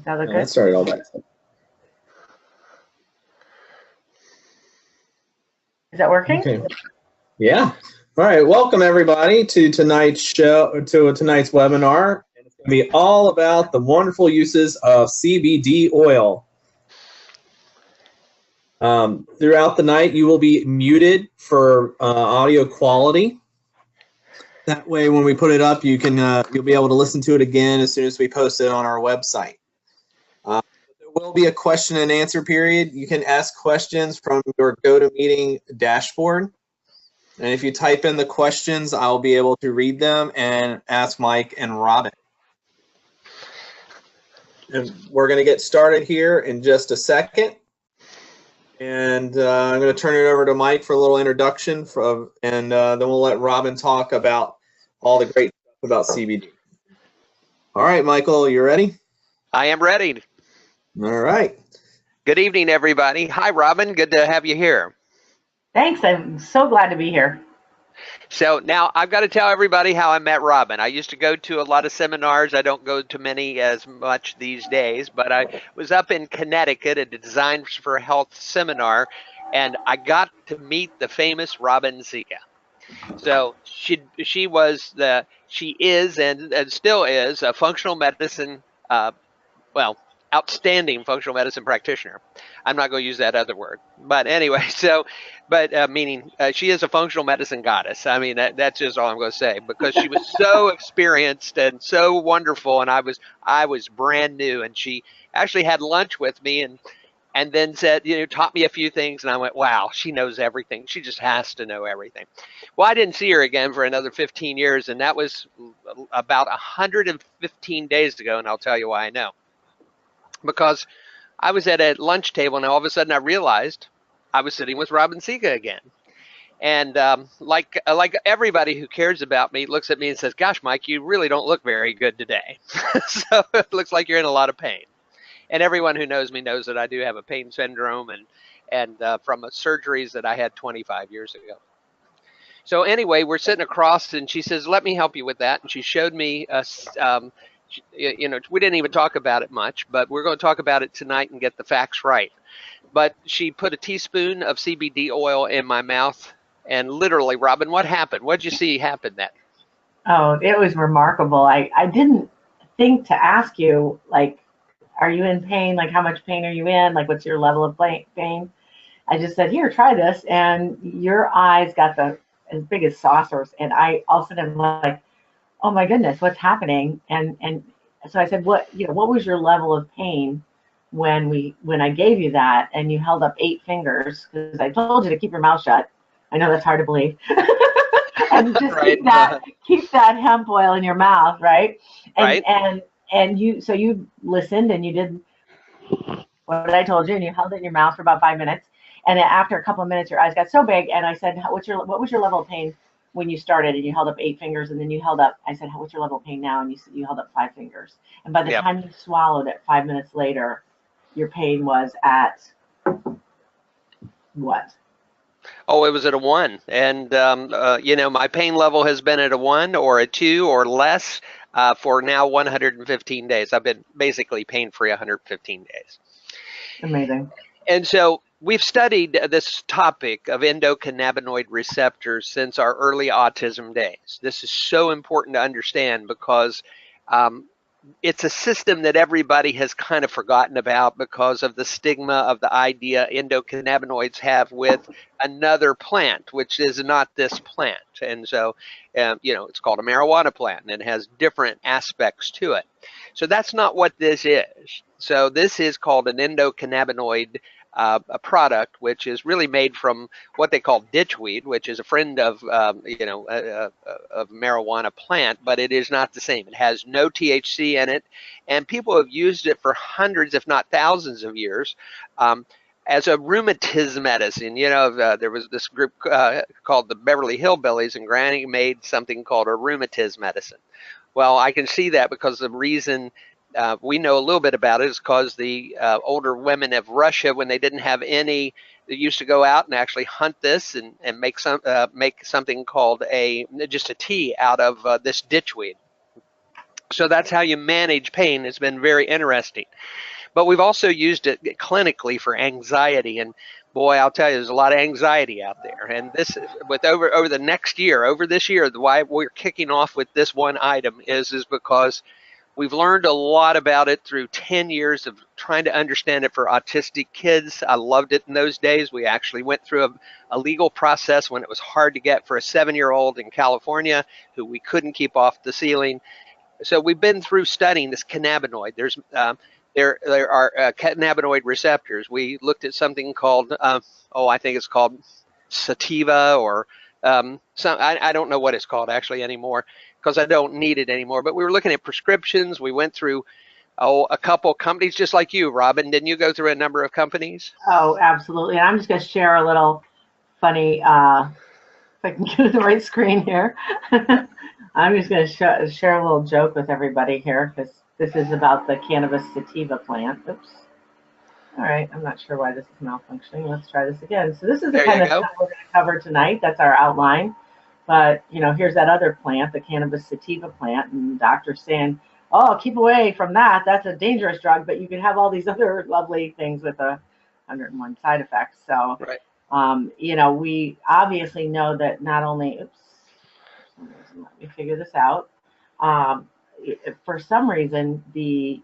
Does that look Oh, good? that started all that. Is that working? Okay. Yeah. All right. Welcome everybody to tonight's show, to tonight's webinar. It's going to be all about the wonderful uses of CBD oil. Throughout the night, you will be muted for audio quality. That way, when we put it up, you can you'll be able to listen to it again as soon as we post it on our website. There will be a question and answer period. You can ask questions from your GoToMeeting dashboard. And if you type in the questions, I'll be able to read them and ask Mike and Robin. And we're going to get started here in just a second. And I'm going to turn it over to Mike for a little introduction, and then we'll let Robin talk about all the great stuff about CBD. All right, Michael, you ready? I am ready. All right. Good evening, everybody. Hi, Robin. Good to have you here. Thanks. I'm so glad to be here. So now I've got to tell everybody how I met Robin. I used to go to a lot of seminars. I don't go to many as much these days, but I was up in Connecticut at a Design for Health seminar, and I got to meet the famous Robin Zika. So she is and still is a functional medicine, outstanding functional medicine practitioner. I'm not going to use that other word, but anyway, meaning she is a functional medicine goddess. I mean, that's just all I'm going to say, because she was so experienced and so wonderful, and I was brand new, and she actually had lunch with me and then said, taught me a few things, and I went, wow, she knows everything. She just has to know everything. Well, I didn't see her again for another 15 years, and that was about 115 days ago, and I'll tell you why I know. Because I was at a lunch table, and all of a sudden I realized I was sitting with Robin Zika again. And like everybody who cares about me looks at me and says, gosh, Mike, you really don't look very good today. So it looks like you're in a lot of pain. And everyone who knows me knows that I do have a pain syndrome and from surgeries that I had 25 years ago. So anyway, we're sitting across, and she says, let me help you with that. And she showed me we didn't even talk about it much, but we're going to talk about it tonight and get the facts right. But she put a teaspoon of CBD oil in my mouth, and literally, Robin, what happened? What did you see happen then? Oh, it was remarkable. I didn't think to ask you, like, are you in pain? Like, how much pain are you in? Like, what's your level of pain? I just said, here, try this. And your eyes got as big as saucers. And I all of a sudden am like, oh my goodness, what's happening? And so I said, what was your level of pain when I gave you that? And you held up 8 fingers, because I told you to keep your mouth shut. I know that's hard to believe. And just right. keep that hemp oil in your mouth, right? And right. and you listened, and you did what I told you, and you held it in your mouth for about 5 minutes. And after a couple of minutes, your eyes got so big, and I said, what was your level of pain when you started? And you held up 8 fingers, and then you held up, I said, what's your level of pain now? And you held up 5 fingers. And by the time you swallowed it 5 minutes later, your pain was at what? Oh, it was at a 1. And, my pain level has been at a 1 or a 2 or less for now 115 days. I've been basically pain-free 115 days. Amazing. And so we've studied this topic of endocannabinoid receptors since our early autism days. This is so important to understand because it's a system that everybody has kind of forgotten about because of the stigma of the idea endocannabinoids have with another plant, which is not this plant. And so, it's called a marijuana plant, and it has different aspects to it. So that's not what this is. So this is called an endocannabinoid a product, which is really made from what they call ditchweed, which is a friend of of marijuana plant, but it is not the same. It has no THC in it, and people have used it for hundreds, if not thousands, of years. As a rheumatism medicine. There was this group called the Beverly Hillbillies, and Granny made something called a rheumatism medicine. Well, I can see that because the reason we know a little bit about it is because the older women of Russia, when they didn't have any, they used to go out and actually hunt this and make something called just a tea out of this ditchweed. So that's how you manage pain. It's been very interesting. But we've also used it clinically for anxiety. And boy, I'll tell you, there's a lot of anxiety out there. And this, with over the next year, over this year, why we're kicking off with this one item is because we've learned a lot about it through 10 years of trying to understand it for autistic kids. I loved it in those days. We actually went through a legal process when it was hard to get for a 7-year-old in California who we couldn't keep off the ceiling. So we've been through studying this cannabinoid. There are cannabinoid receptors. We looked at something called, I think it's called sativa or I don't know what it's called actually anymore because I don't need it anymore. But we were looking at prescriptions. We went through a couple companies just like you, Robin. Didn't you go through a number of companies? Oh, absolutely. And I'm just going to share a little funny, if I can get to the right screen here. I'm just going to share a little joke with everybody here because this is about the cannabis sativa plant. Oops. All right. I'm not sure why this is malfunctioning. Let's try this again. So this is the kind of stuff we're going to cover tonight. That's our outline. But, here's that other plant, the cannabis sativa plant. And the doctor's saying, oh, keep away from that. That's a dangerous drug. But you can have all these other lovely things with 101 side effects. So, right. We obviously know that not only, let me figure this out. For some reason, this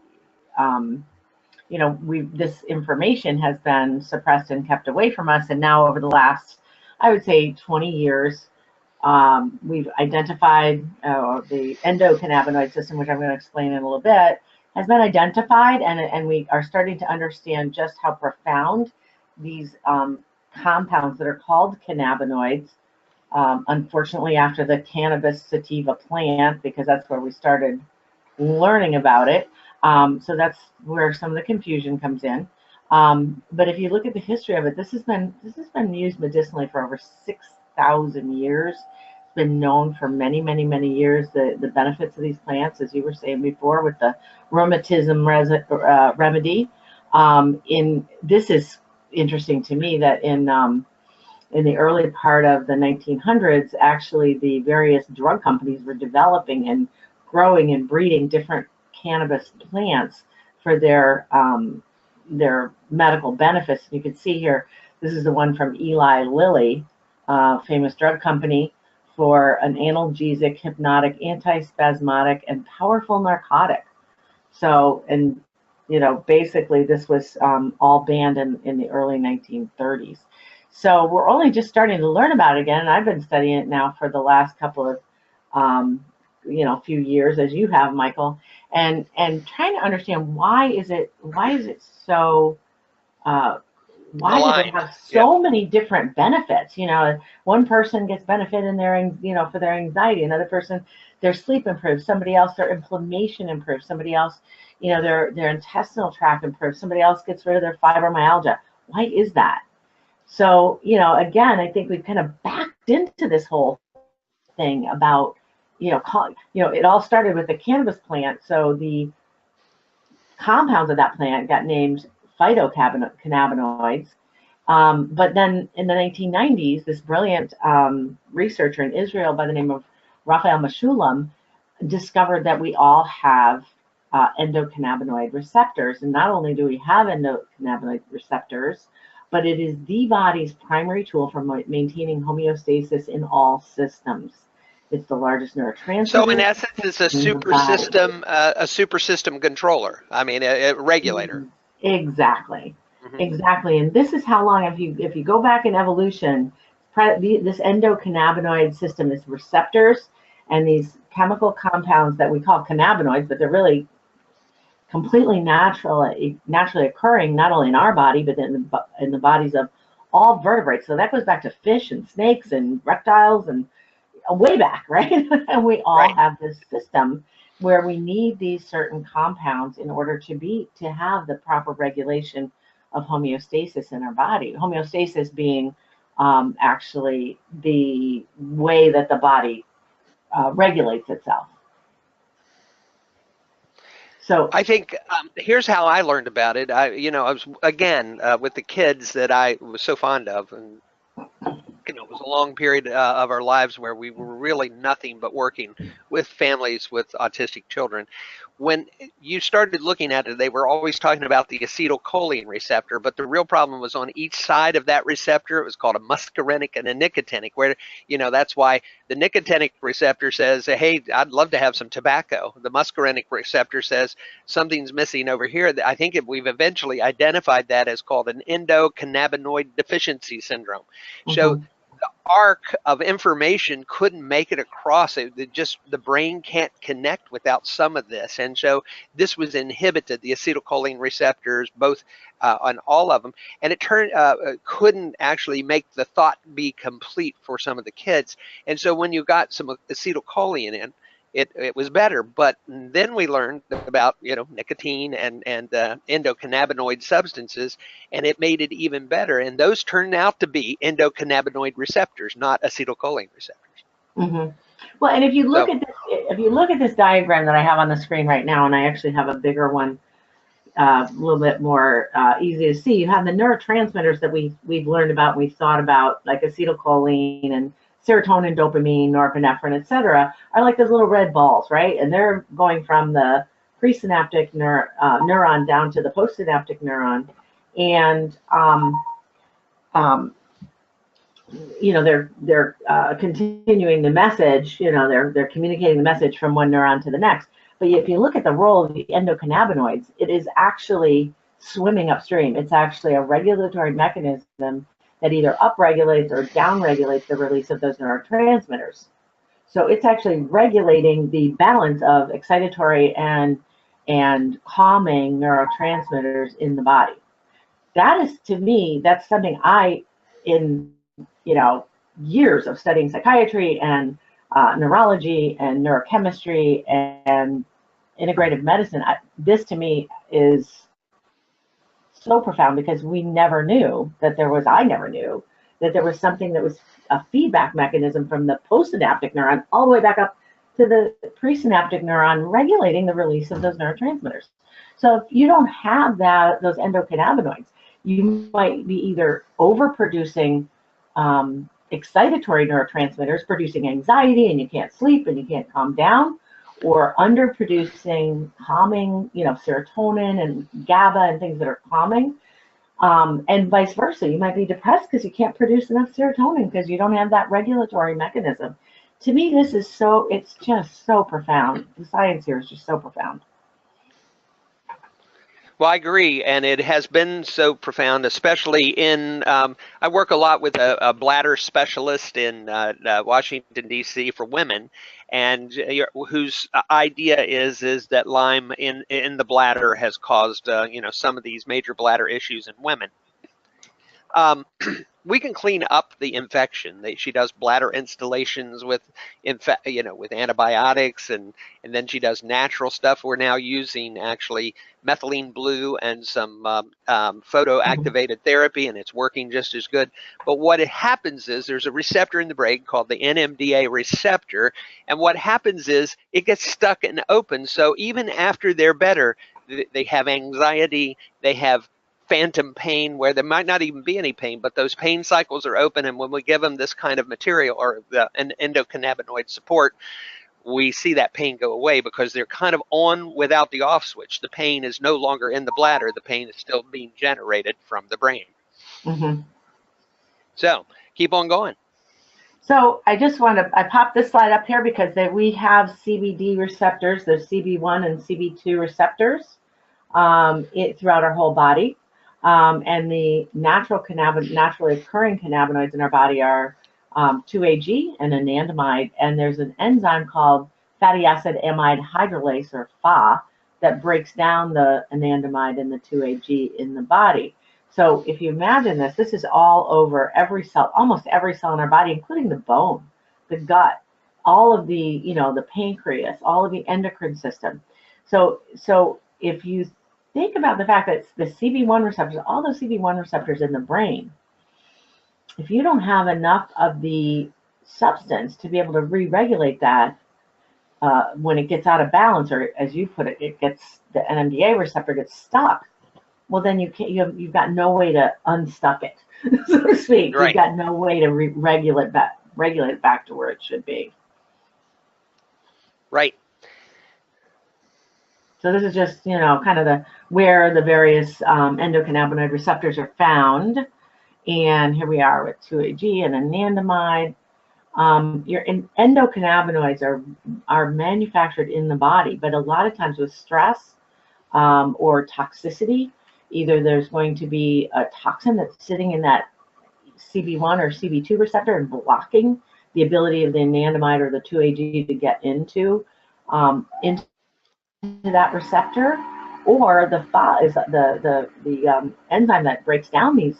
information has been suppressed and kept away from us. And now over the last, I would say 20 years, we've identified the endocannabinoid system, which I'm going to explain in a little bit, has been identified, and we are starting to understand just how profound these compounds that are called cannabinoids, unfortunately after the cannabis sativa plant, because that's where we started learning about it. So that's where some of the confusion comes in. But if you look at the history of it, this has been used medicinally for over 6,000 years. It's been known for many, many, many years, the benefits of these plants, as you were saying before, with the rheumatism remedy. This is interesting to me that in the early part of the 1900s, actually the various drug companies were developing and growing and breeding different cannabis plants for their medical benefits. You can see here, this is the one from Eli Lilly, famous drug company, for an analgesic, hypnotic, antispasmodic, and powerful narcotic. So, and basically this was all banned in the early 1930s. So we're only just starting to learn about it again. And I've been studying it now for the last couple of few years, as you have, Michael, and trying to understand why is it so why do they have so many different benefits? One person gets benefit in their for their anxiety, another person their sleep improves, somebody else their inflammation improves, somebody else their intestinal tract improves, somebody else gets rid of their fibromyalgia. Why is that? So again, I think we've kind of backed into this whole thing about it all started with the cannabis plant. So the compounds of that plant got named phytocannabinoids. But then in the 1990s, this brilliant researcher in Israel by the name of Raphael Mechoulam discovered that we all have endocannabinoid receptors. And not only do we have endocannabinoid receptors, but it is the body's primary tool for maintaining homeostasis in all systems. It's the largest neurotransmitter. So in essence, it's a super system controller. I mean, a regulator. Exactly. Mm-hmm. Exactly. And this is how long, if you go back in evolution, this endocannabinoid system is receptors and these chemical compounds that we call cannabinoids, but they're really completely naturally occurring, not only in our body, but in the bodies of all vertebrates. So that goes back to fish and snakes and reptiles and way back, right? And we all have this system where we need these certain compounds in order to have the proper regulation of homeostasis in our body. Homeostasis being actually the way that the body regulates itself. So I think here's how I learned about it. I was again with the kids that I was so fond of, and it was a long period of our lives where we were really nothing but working with families with autistic children. When you started looking at it, they were always talking about the acetylcholine receptor, but the real problem was on each side of that receptor. It was called a muscarinic and a nicotinic, where, that's why the nicotinic receptor says, hey, I'd love to have some tobacco. The muscarinic receptor says something's missing over here. I think we've eventually identified that as called an endocannabinoid deficiency syndrome. So the arc of information couldn't make it across. The brain can't connect without some of this. And so this was inhibited, the acetylcholine receptors, both on all of them. And it couldn't actually make the thought be complete for some of the kids. And so when you got some acetylcholine in, it was better. But then we learned about nicotine and endocannabinoid substances, and it made it even better. And those turned out to be endocannabinoid receptors, not acetylcholine receptors. Well, and if you look at this diagram that I have on the screen right now, and I actually have a bigger one, a little bit more easy to see. You have the neurotransmitters that we've learned about, we've thought about, like acetylcholine and serotonin, dopamine, norepinephrine, etc., are like those little red balls, right? And they're going from the presynaptic neuron down to the postsynaptic neuron, and they're continuing the message. They're communicating the message from one neuron to the next. But if you look at the role of the endocannabinoids, it is actually swimming upstream. It's actually a regulatory mechanism that either upregulates or downregulates the release of those neurotransmitters. So it's actually regulating the balance of excitatory and calming neurotransmitters in the body. That is, to me, that's something in years of studying psychiatry and neurology and neurochemistry and integrative medicine, this to me is so profound, because I never knew that there was something that was a feedback mechanism from the postsynaptic neuron all the way back up to the presynaptic neuron, regulating the release of those neurotransmitters. So if you don't have those endocannabinoids, you might be either overproducing excitatory neurotransmitters, producing anxiety, and you can't sleep and you can't calm down, or underproducing calming, serotonin and GABA and things that are calming, and vice versa. You might be depressed because you can't produce enough serotonin because you don't have that regulatory mechanism. To me, it's just so profound. The science here is just so profound. Well, I agree, and it has been so profound, especially in, I work a lot with a bladder specialist in Washington, D.C. for women, and whose idea is that Lyme in the bladder has caused, some of these major bladder issues in women. We can clean up the infection. She does bladder installations with antibiotics, and then she does natural stuff. We're now using actually methylene blue and some photoactivated therapy, and it's working just as good. But what happens is there's a receptor in the brain called the NMDA receptor, and what happens is it gets stuck and open. So even after they're better, they have anxiety, they have phantom pain where there might not even be any pain, but those pain cycles are open. And when we give them this kind of material or an endocannabinoid support, we see that pain go away, because they're kind of on without the off switch. The pain is no longer in the bladder. The pain is still being generated from the brain. So keep on going. So I popped this slide up here because we have CBD receptors, there's CB1 and CB2 receptors throughout our whole body. And the naturally occurring cannabinoids in our body are 2-AG and anandamide, and there's an enzyme called fatty acid amide hydrolase, or FA, that breaks down the anandamide and the 2-AG in the body. So if you imagine this is all over every cell, almost every cell in our body, including the bone, the gut, all of the, the pancreas, all of the endocrine system. So if you think about the fact that the CB1 receptors, all those CB1 receptors in the brain, if you don't have enough of the substance to be able to re-regulate that when it gets out of balance, or as you put it, the NMDA receptor gets stuck, well, then you've got no way to unstuck it. so to speak. Right. You've got no way to regulate it back to where it should be. Right. So this is just, kind of where the various endocannabinoid receptors are found. And here we are with 2-AG and anandamide. Your endocannabinoids are manufactured in the body, but a lot of times with stress or toxicity, either there's going to be a toxin that's sitting in that CB1 or CB2 receptor and blocking the ability of the anandamide or the 2-AG to get into that receptor, or the FA is the enzyme that breaks down these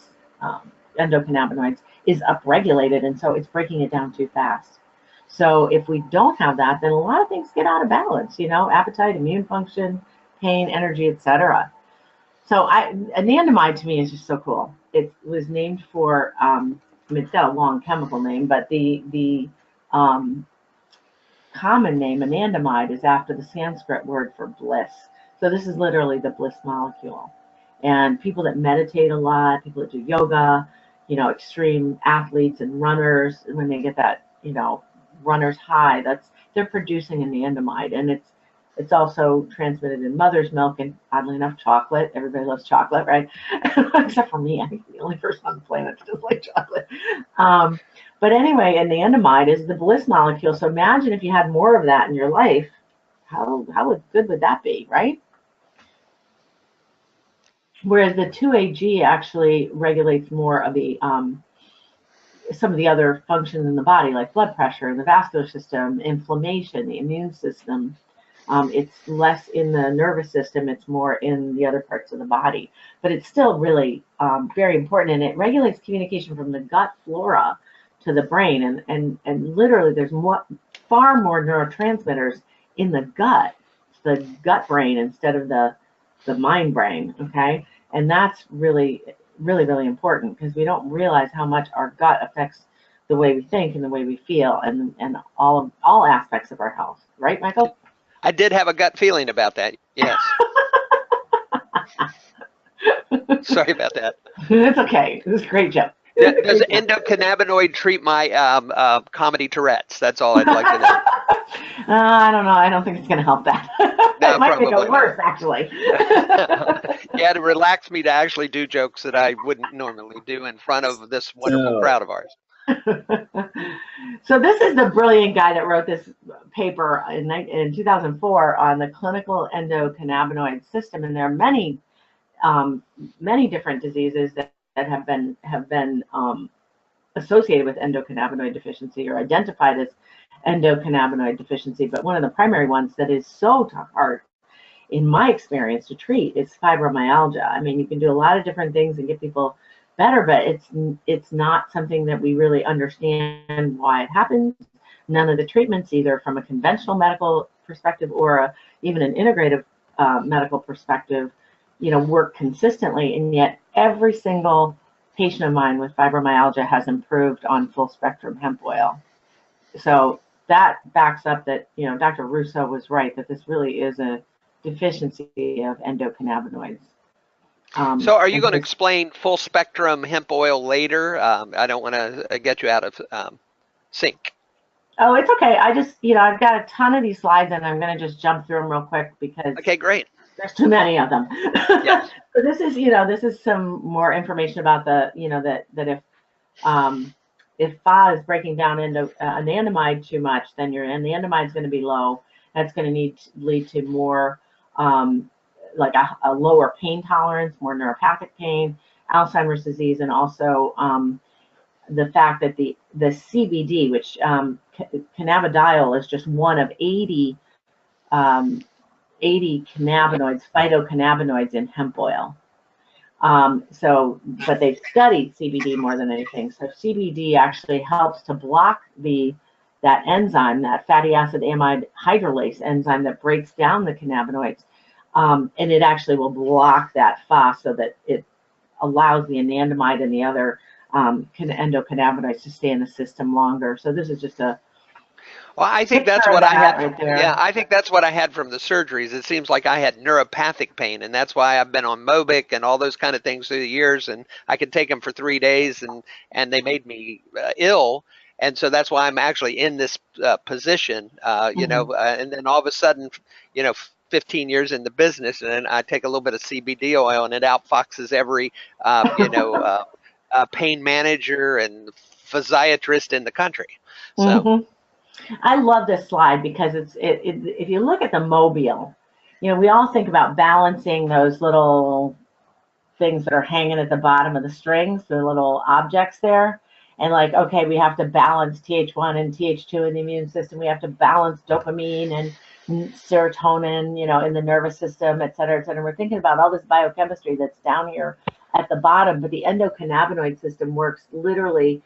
endocannabinoids is upregulated, and so it's breaking it down too fast. So if we don't have that, then a lot of things get out of balance, appetite, immune function, pain, energy, etc. So anandamide to me is just so cool. It was named for, it's got a long chemical name, but the common name, anandamide, is after the Sanskrit word for bliss. So this is literally the bliss molecule. And people that meditate a lot, people that do yoga, extreme athletes and runners, when they get that, runner's high, they're producing anandamide. And it's also transmitted in mother's milk and, oddly enough, chocolate. Everybody loves chocolate, right? Except for me. I think I'm the only person on the planet that doesn't like chocolate. But anyway, anandamide is the bliss molecule. So imagine if you had more of that in your life, how good would that be, right? Whereas the 2-AG actually regulates more of the some of the other functions in the body, like blood pressure, the vascular system, inflammation, the immune system. It's less in the nervous system, it's more in the other parts of the body. But it's still really very important, and it regulates communication from the gut flora to the brain. And literally there's far more neurotransmitters in the gut brain instead of the mind brain, okay? And that's really, really, really important, because we don't realize how much our gut affects the way we think and the way we feel and all aspects of our health. Right, Michael? I did have a gut feeling about that. Yes. Sorry about that. It's okay. It was a great joke. Does endocannabinoid treat my comedy Tourette's? That's all I'd like to know. I don't know. I don't think it's going to help that. No, it might make it worse, actually. Yeah, to relax me to actually do jokes that I wouldn't normally do in front of this wonderful crowd of ours. So this is the brilliant guy that wrote this paper in 2004 on the clinical endocannabinoid system, and there are many different diseases that have been associated with endocannabinoid deficiency or identified as endocannabinoid deficiency. But one of the primary ones that is so hard, in my experience, to treat is fibromyalgia. I mean, you can do a lot of different things and get people better, but it's not something that we really understand why it happens. None of the treatments, either from a conventional medical perspective or even an integrative medical perspective, work consistently. And yet every single patient of mine with fibromyalgia has improved on full spectrum hemp oil. So that backs up that, Dr. Russo was right, that this really is a deficiency of endocannabinoids. So are you going to explain full spectrum hemp oil later? I don't want to get you out of sync. Oh, it's okay. I just, I've got a ton of these slides, and I'm going to just jump through them real quick because okay, great. There's too many of them. Yes. So this is some more information about the, that if FA is breaking down into anandamide too much, then your anandamide is going to be low. That's going to lead to more like a lower pain tolerance, more neuropathic pain, Alzheimer's disease, and also the fact that the CBD, which cannabidiol is just one of 80 cannabinoids, phytocannabinoids in hemp oil. But they've studied CBD more than anything. So CBD actually helps to block that enzyme, that fatty acid amide hydrolase enzyme that breaks down the cannabinoids. And it actually will block that FA so that it allows the anandamide and the other endocannabinoids to stay in the system longer. So this is just Well, I think that's Picture what I that had. right there. Yeah, I think that's what I had from the surgeries. It seems like I had neuropathic pain, and that's why I've been on Mobic and all those kind of things through the years. And I could take them for 3 days, and they made me ill. And so that's why I'm actually in this position, and then all of a sudden, 15 years in the business, and then I take a little bit of CBD oil, and it outfoxes every, pain manager and physiatrist in the country. So. I love this slide because if you look at the mobile, we all think about balancing those little things that are hanging at the bottom of the strings, the little objects there. And like, okay, we have to balance TH1 and TH2 in the immune system. We have to balance dopamine and serotonin, in the nervous system, et cetera, et cetera. We're thinking about all this biochemistry that's down here at the bottom, but the endocannabinoid system works literally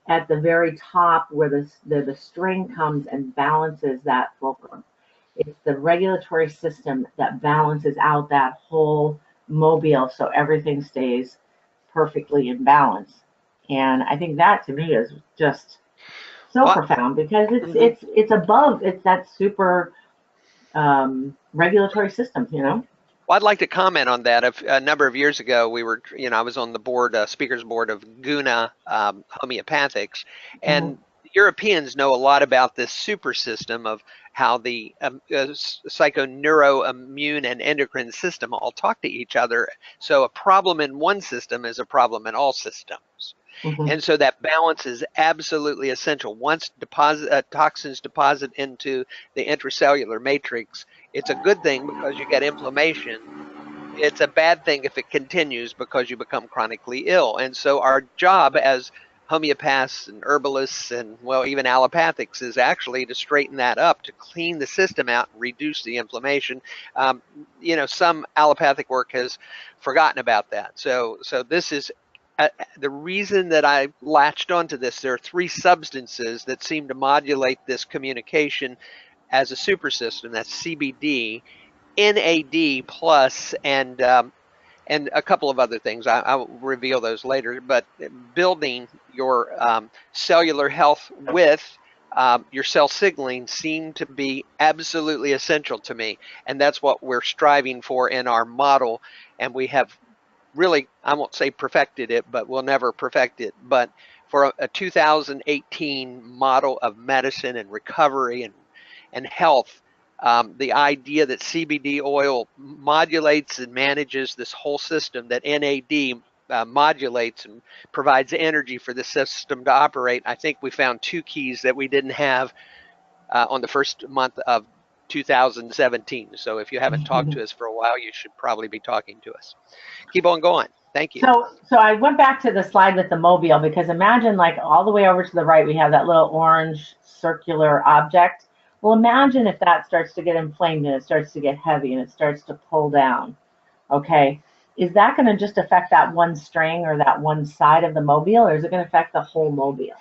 at the very top where the string comes and balances that fulcrum. It's the regulatory system that balances out that whole mobile so everything stays perfectly in balance. And I think that to me is just so profound because it's above, it's that super regulatory system, Well, I'd like to comment on that. A number of years ago, I was on the board, speakers board of Guna Homeopathics, and Europeans know a lot about this super system of how the psycho-neuro-immune and endocrine system all talk to each other. So a problem in one system is a problem in all systems. And so that balance is absolutely essential. Once toxins deposit into the intracellular matrix, it's a good thing because you get inflammation. It's a bad thing if it continues because you become chronically ill. And so our job as homeopaths and herbalists and, well, even allopathics is actually to straighten that up, to clean the system out and reduce the inflammation. Some allopathic work has forgotten about that. So this is the reason that I latched onto this. There are 3 substances that seem to modulate this communication as a super system. That's CBD, NAD plus, and a couple of other things. I'll reveal those later. But building your cellular health with your cell signaling seem to be absolutely essential to me, and that's what we're striving for in our model. And we have really, I won't say perfected it, but we'll never perfect it. But for a 2018 model of medicine and recovery and health, the idea that CBD oil modulates and manages this whole system, that NAD modulates and provides energy for the system to operate, I think we found 2 keys that we didn't have on the first month of 2017. So if you haven't talked to us for a while, you should probably be talking to us. Keep on going. Thank you. So I went back to the slide with the mobile because imagine like all the way over to the right, we have that little orange circular object. Well, imagine if that starts to get inflamed and it starts to get heavy and it starts to pull down. Okay. Is that going to just affect that one string or that one side of the mobile, or is it going to affect the whole mobile?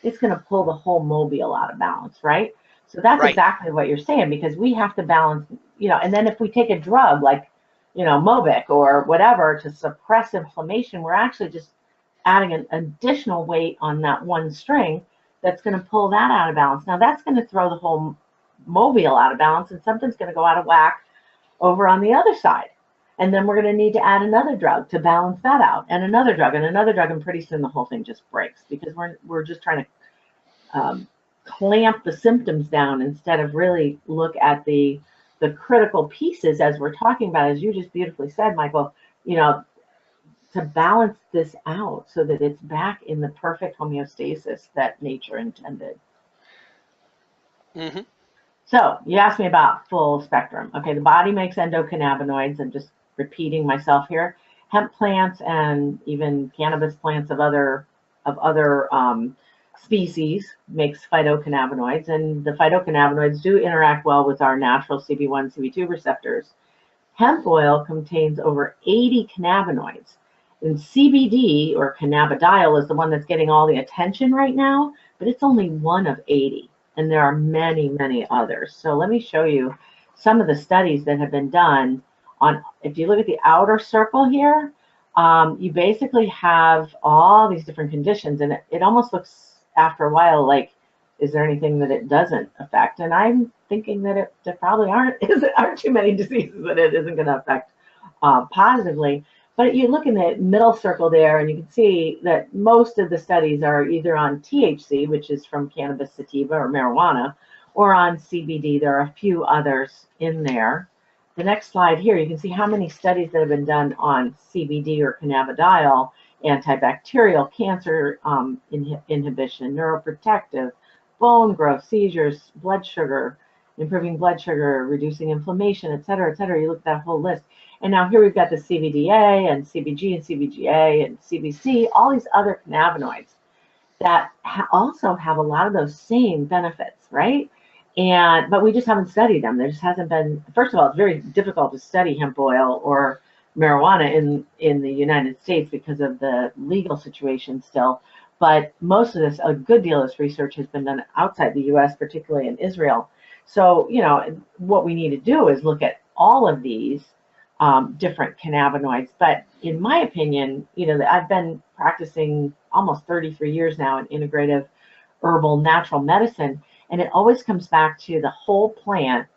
It's going to pull the whole mobile out of balance, right? So that's exactly what you're saying, because we have to balance, and then if we take a drug like, Mobic or whatever to suppress inflammation, we're actually just adding an additional weight on that one string that's going to pull that out of balance. Now that's going to throw the whole mobile out of balance, and something's going to go out of whack over on the other side. And then we're going to need to add another drug to balance that out, and another drug, and pretty soon the whole thing just breaks because we're just trying to clamp the symptoms down instead of really look at the critical pieces, as we're talking about, as you just beautifully said, Michael, to balance this out so that it's back in the perfect homeostasis that nature intended. So you asked me about full spectrum. Okay, the body makes endocannabinoids. I'm just repeating myself here. Hemp plants and even cannabis plants of other species makes phytocannabinoids, and the phytocannabinoids do interact well with our natural CB1, CB2 receptors. Hemp oil contains over 80 cannabinoids, and CBD, or cannabidiol, is the one that's getting all the attention right now, but it's only one of 80, and there are many, many others. So let me show you some of the studies that have been done on, if you look at the outer circle here, you basically have all these different conditions, and it almost looks after a while like Is there anything that it doesn't affect? And I'm thinking that there probably aren't too many diseases that it isn't going to affect positively. But you look in the middle circle there, and you can see that most of the studies are either on THC, which is from cannabis sativa or marijuana, or on CBD. There are a few others in there. The next slide here, you can see how many studies that have been done on CBD or cannabidiol, antibacterial, cancer inhibition, neuroprotective, bone growth, seizures, blood sugar, improving blood sugar, reducing inflammation, et cetera, et cetera. You look at that whole list. And now here we've got the CBDA and CBG and CBGA and CBC, all these other cannabinoids that also have a lot of those same benefits, right? But we just haven't studied them. There just hasn't been, first of all, it's very difficult to study hemp oil or marijuana in the United States because of the legal situation still. But most of this, a good deal of this research has been done outside the US, particularly in Israel. So, what we need to do is look at all of these different cannabinoids. But in my opinion, I've been practicing almost 33 years now in integrative herbal natural medicine, and it always comes back to the whole plant.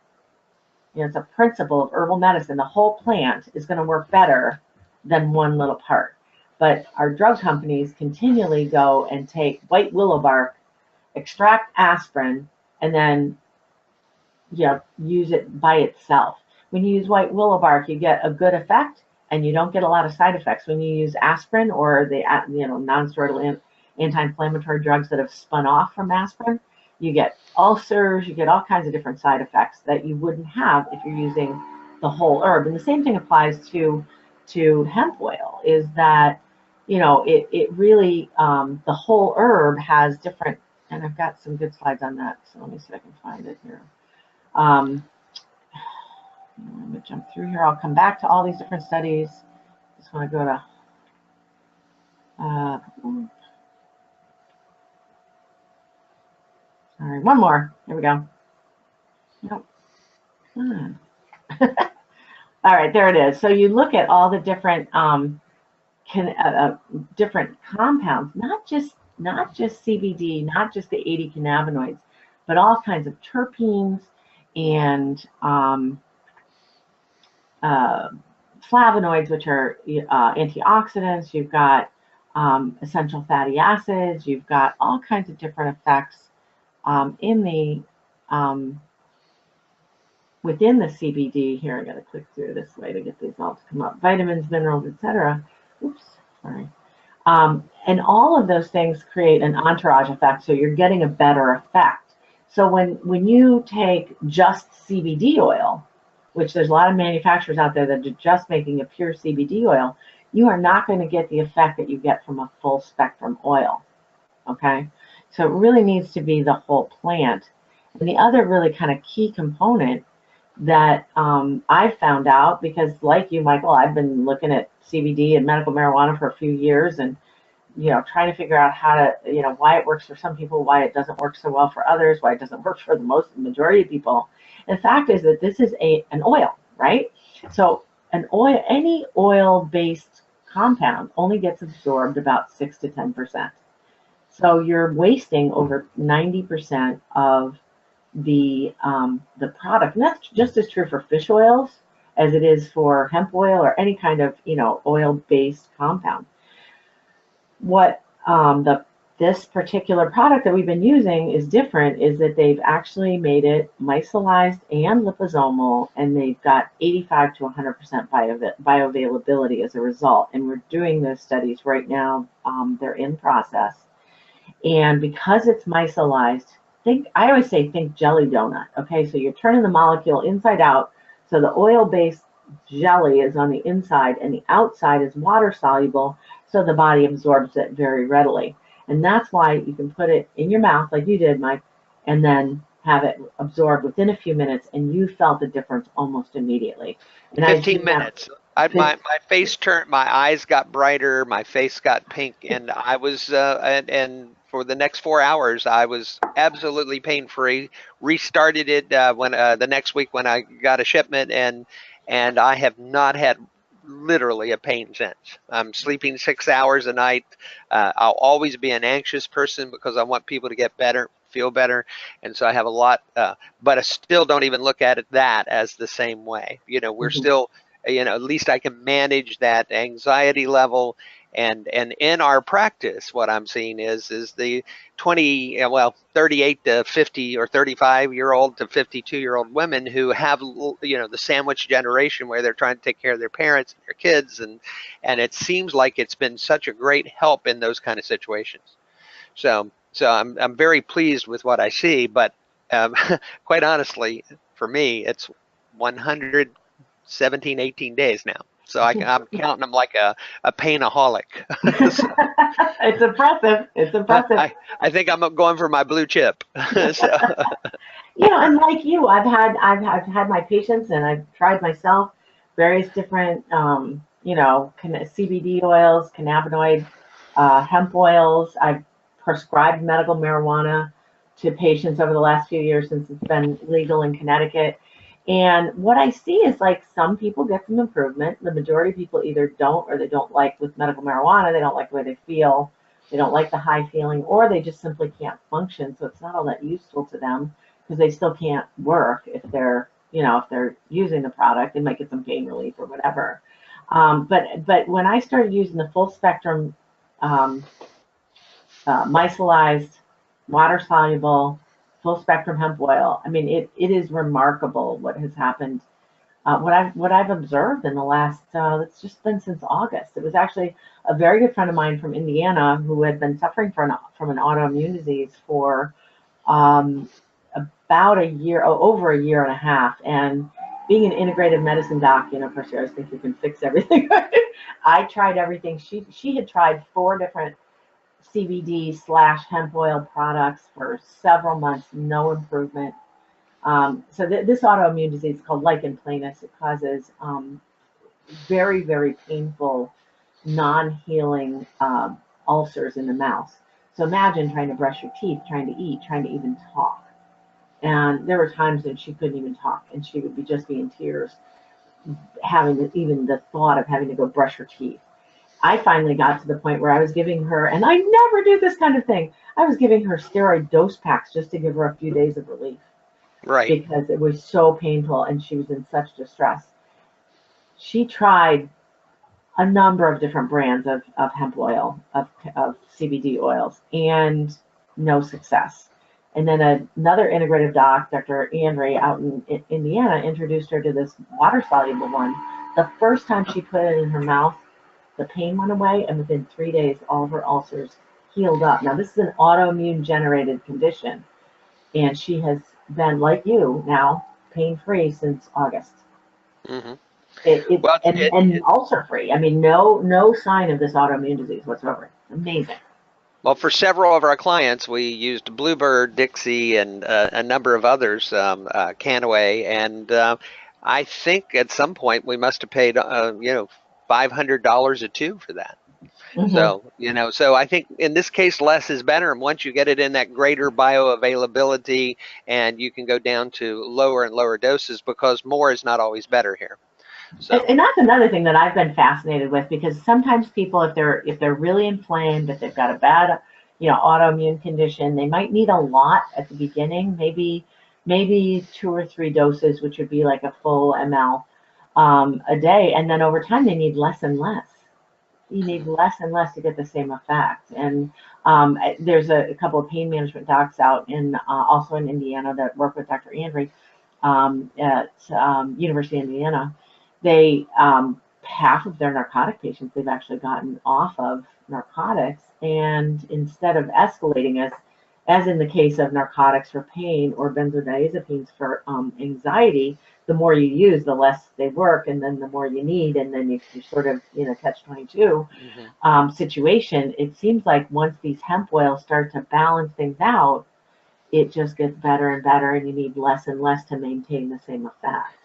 It's a principle of herbal medicine. The whole plant is going to work better than one little part. But our drug companies continually go and take white willow bark, extract aspirin, and then use it by itself. When you use white willow bark, you get a good effect, and you don't get a lot of side effects. When you use aspirin or the non-steroidal anti-inflammatory drugs that have spun off from aspirin, you get ulcers, you get all kinds of different side effects that you wouldn't have if you're using the whole herb. And the same thing applies to hemp oil, is that it really the whole herb has different, and I've got some good slides on that, so let me see if I can find it here. I'm going to jump through here. I'll come back to all these different studies. Just want to go to sorry, one more. Here we go. Nope. All right, there it is. So you look at all the different different compounds, not just CBD, not just the 80 cannabinoids, but all kinds of terpenes and flavonoids, which are antioxidants. You've got essential fatty acids. You've got all kinds of different effects within the CBD. Here, I got to click through this way to get these all to come up. Vitamins, minerals, etc. Oops, sorry. And all of those things create an entourage effect, so you're getting a better effect. So when you take just CBD oil, which there's a lot of manufacturers out there that are just making a pure CBD oil, you are not going to get the effect that you get from a full spectrum oil. Okay, so it really needs to be the whole plant. And the other really kind of key component that I found out, because like you, Michael, I've been looking at CBD and medical marijuana for a few years, and trying to figure out how to, why it works for some people, why it doesn't work so well for others, why it doesn't work for the majority of people. And the fact is that this is an oil, right? So any oil-based compound only gets absorbed about 6 to 10%. So you're wasting over 90% of the product, and that's just as true for fish oils as it is for hemp oil or any kind of oil-based compound. What this particular product that we've been using is different, is that they've actually made it micellized and liposomal, and they've got 85 to 100% bioavailability as a result. And we're doing those studies right now. They're in process, and because it's micellized, I always say think jelly donut. Okay, so you're turning the molecule inside out, so the oil-based jelly is on the inside and the outside is water soluble, so the body absorbs it very readily. And that's why you can put it in your mouth like you did, Mike, and then have it absorbed within a few minutes, and you felt the difference almost immediately. And 15 minutes. My face turned, my eyes got brighter, my face got pink, and I was and for the next 4 hours I was absolutely pain-free. Restarted it when the next week when I got a shipment, and I have not had literally a pain since. I'm sleeping 6 hours a night. I'll always be an anxious person because I want people to get better. feel better. And so I have a lot, but I still don't even look at it that as the same way. You know, we're still, you know, at least I can manage that anxiety level. And in our practice, what I'm seeing is the 38 to 50 or 35-year-old to 52-year-old women who have, you know, the sandwich generation where they're trying to take care of their parents and their kids, and it seems like it's been such a great help in those kind of situations. So I'm very pleased with what I see, but quite honestly, for me, it's 117, 18 days now. So I'm counting them like a painaholic. So, It's impressive. It's impressive. I think I'm going for my blue chip. So. You know, and like you, I've had my patients, and I've tried myself various different, you know, CBD oils, cannabinoid, hemp oils. I've prescribed medical marijuana to patients over the last few years since it's been legal in Connecticut. And what I see is like some people get some improvement. The majority of people either don't, or they don't like with medical marijuana, they don't like the way they feel. They don't like the high feeling, or they just simply can't function. So it's not all that useful to them because they still can't work if they're, you know, if they're using the product. They might get some pain relief or whatever. But when I started using the full spectrum micellized, water soluble, full spectrum hemp oil, I mean, it is remarkable what has happened. What I've observed in the last, it's just been since August. It was actually a very good friend of mine from Indiana who had been suffering from an autoimmune disease for about a year, over a year and a half. And being an integrative medicine doc, you know, of course, you always think you can fix everything. I tried everything. She had tried 4 different CBD/hemp oil products for several months, no improvement. So this autoimmune disease is called lichen planus. It causes very, very painful, non-healing ulcers in the mouth. So imagine trying to brush your teeth, trying to eat, trying to even talk. And there were times that she couldn't even talk, and she would just be in tears, even the thought of having to go brush her teeth. I finally got to the point where I was giving her, and I never do this kind of thing, I was giving her steroid dose packs just to give her a few days of relief. Right. Because it was so painful and she was in such distress. She tried a number of different brands of hemp oil, of CBD oils, and no success. And then another integrative doc, Dr. Andre, out in Indiana, introduced her to this water-soluble one. The first time she put it in her mouth, the pain went away, and within 3 days, all of her ulcers healed up. Now, this is an autoimmune-generated condition, and she has been, like you, now pain-free since August. Mm-hmm. And ulcer-free. I mean, no sign of this autoimmune disease whatsoever. Amazing. Well, for several of our clients, we used Bluebird, Dixie, and a number of others, Canaway, and I think at some point we must have paid, you know, $500 a tube for that. Mm-hmm. So, you know, so I think in this case, less is better. And once you get it in that greater bioavailability, and you can go down to lower and lower doses, because more is not always better here. So. And that's another thing that I've been fascinated with, because sometimes people, if they're really inflamed, if they've got a bad, you know, autoimmune condition, they might need a lot at the beginning, maybe 2 or 3 doses, which would be like a full ml a day, and then over time they need less and less. You need less and less to get the same effect. And there's a couple of pain management docs out also in Indiana that work with Dr. Andre at University of Indiana. They half of their narcotic patients, they've actually gotten off of narcotics, and instead of escalating, as in the case of narcotics for pain or benzodiazepines for anxiety, the more you use, the less they work, and then the more you need, and then you sort of, you know, catch-22 situation. It seems like once these hemp oils start to balance things out, it just gets better and better, and you need less and less to maintain the same effect.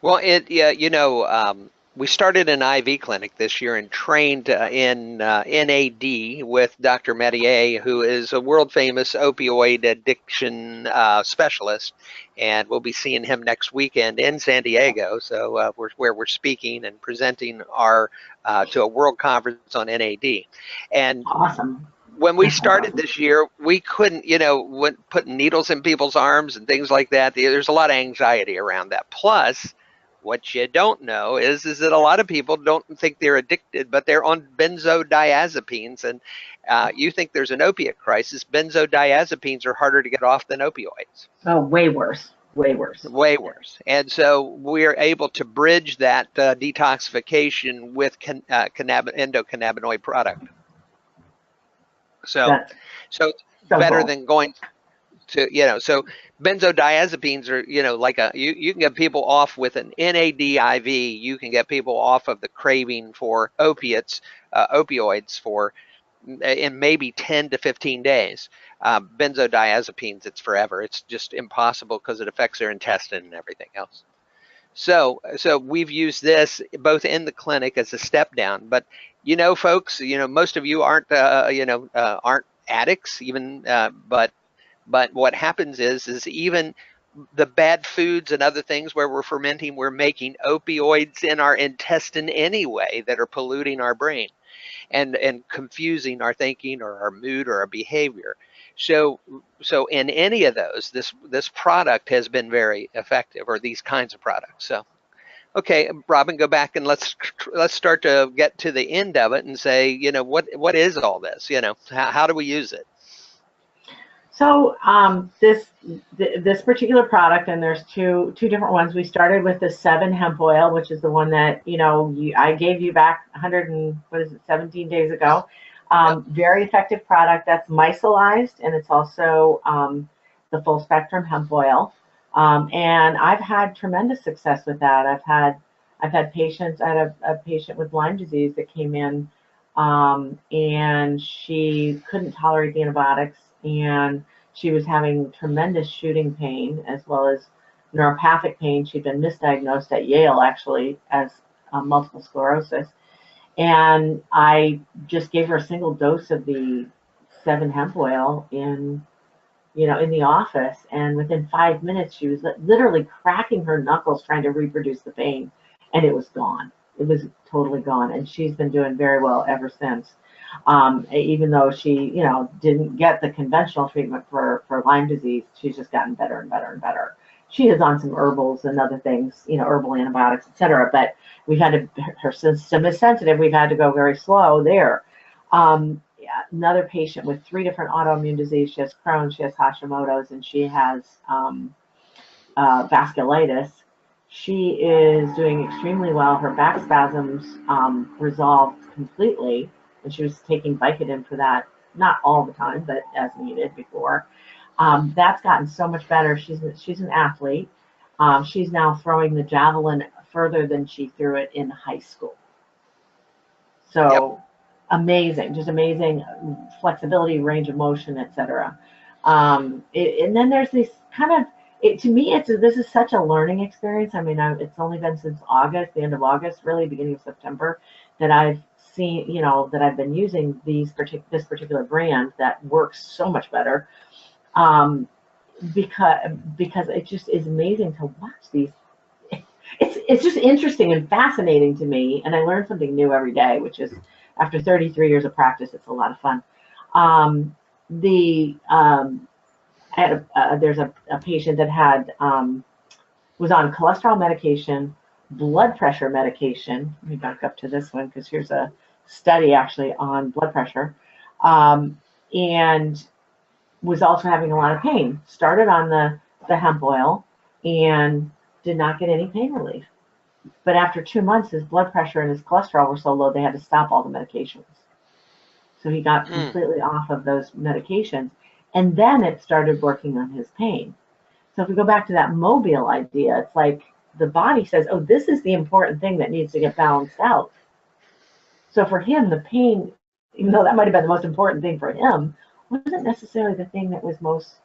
Well, you know, we started an IV clinic this year and trained in NAD with Dr. Metier, who is a world-famous opioid addiction specialist, and we'll be seeing him next weekend in San Diego. So where we're speaking and presenting to a world conference on NAD. And awesome. when we started this year, we couldn't, putting needles in people's arms and things like that. There's a lot of anxiety around that. Plus, what you don't know is that a lot of people don't think they're addicted, but they're on benzodiazepines. And you think there's an opiate crisis. Benzodiazepines are harder to get off than opioids. Oh, way worse. Way worse. Way worse. And so we're able to bridge that detoxification with endocannabinoid product. So better than going to, so benzodiazepines are, like you can get people off with an NAD IV. You can get people off of the craving for opioids in maybe 10 to 15 days. Benzodiazepines, it's forever. It's just impossible because it affects their intestine and everything else. So we've used this both in the clinic as a step down, but folks, most of you aren't addicts even, but what happens is even the bad foods and other things where we're fermenting, we're making opioids in our intestine anyway that are polluting our brain and confusing our thinking or our mood or our behavior. So in any of those, this product has been very effective, or these kinds of products. So, okay, Robin, go back and let's start to get to the end of it and say, what is all this? How do we use it? So this particular product, and there's two different ones. We started with the 7 hemp oil, which is the one that I gave you back 17 days ago. Very effective product that's micellized, and it's also the full spectrum hemp oil. And I've had tremendous success with that. I've had patients. I had a patient with Lyme disease that came in, and she couldn't tolerate the antibiotics, and she was having tremendous shooting pain as well as neuropathic pain. She'd been misdiagnosed at Yale actually as multiple sclerosis. And I just gave her a single dose of the 7 hemp oil in the office. And within 5 minutes, she was literally cracking her knuckles trying to reproduce the pain. And it was gone. It was totally gone. And she's been doing very well ever since. Even though she, didn't get the conventional treatment for Lyme disease, she's just gotten better and better and better. She is on some herbals and other things, herbal antibiotics, etc. But her system is sensitive. We've had to go very slow there. Another patient with 3 different autoimmune diseases. She has Crohn's, she has Hashimoto's, and she has vasculitis. She is doing extremely well. Her back spasms resolved completely, and she was taking Vicodin for that, not all the time, but as needed before. That's gotten so much better. She's an athlete. She's now throwing the javelin further than she threw it in high school. So amazing, just amazing flexibility, range of motion, etc. And then there's this kind of, to me, this is such a learning experience. I mean, it's only been since August, the end of August, really beginning of September, that I've seen, that I've been using this particular brand that works so much better. Because it just is amazing to watch these. It's just interesting and fascinating to me, and I learn something new every day, which is, after 33 years of practice, it's a lot of fun. There's a patient that was on cholesterol medication, blood pressure medication. Let me back up to this one, because here's a study actually on blood pressure, and was also having a lot of pain. Started on the hemp oil and did not get any pain relief. But after 2 months, his blood pressure and his cholesterol were so low, they had to stop all the medications. So he got completely off of those medications. And then it started working on his pain. So if we go back to that mobile idea, it's like the body says, oh, this is the important thing that needs to get balanced out. So for him, the pain, even though that might have been the most important thing for him, wasn't necessarily the thing that was most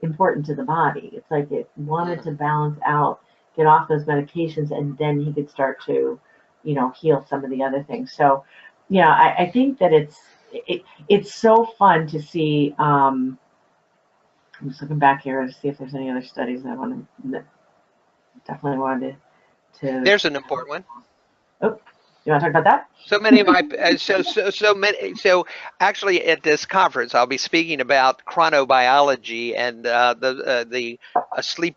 important to the body. It's like it wanted to balance out, get off those medications, and then he could start to, heal some of the other things. So, I think that it's so fun to see. I'm just looking back here to see if there's any other studies that definitely wanted to. There's an important one. Oh, you want to talk about that? So many of my so actually at this conference I'll be speaking about chronobiology and the sleep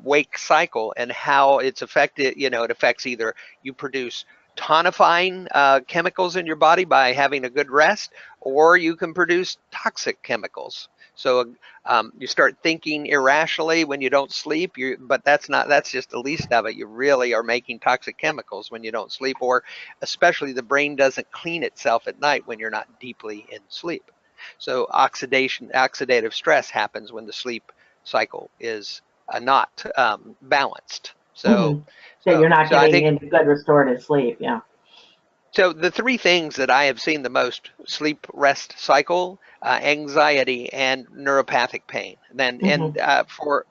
wake cycle and how it's affected. You know, it affects either you produce tonifying chemicals in your body by having a good rest, or you can produce toxic chemicals. So you start thinking irrationally when you don't sleep. But that's just the least of it. You really are making toxic chemicals when you don't sleep, or especially the brain doesn't clean itself at night when you're not deeply in sleep. So oxidative stress happens when the sleep cycle is not balanced. Mm-hmm. That you're not So I getting think into good restorative sleep. Yeah. so. The three things that I have seen the most: sleep, rest cycle, anxiety, and neuropathic pain. Then, Mm-hmm. and for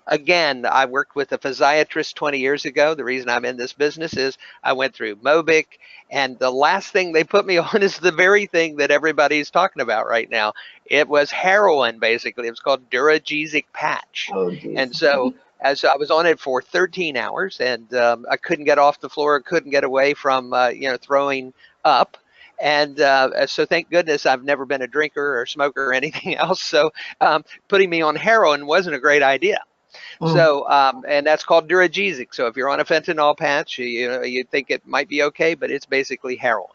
again, I worked with a physiatrist 20 years ago. The reason I'm in this business is I went through Mobic, and the last thing they put me on is the very thing that everybody's talking about right now. It was heroin, basically. It was called Duragesic patch, Oh, geez. and so as I was on it for 13 hours, and I couldn't get off the floor, couldn't get away from throwing up. And so thank goodness I've never been a drinker or smoker or anything else. So putting me on heroin wasn't a great idea. Mm. So and that's called Duragesic. So if you're on a fentanyl patch, you think it might be okay, but it's basically heroin.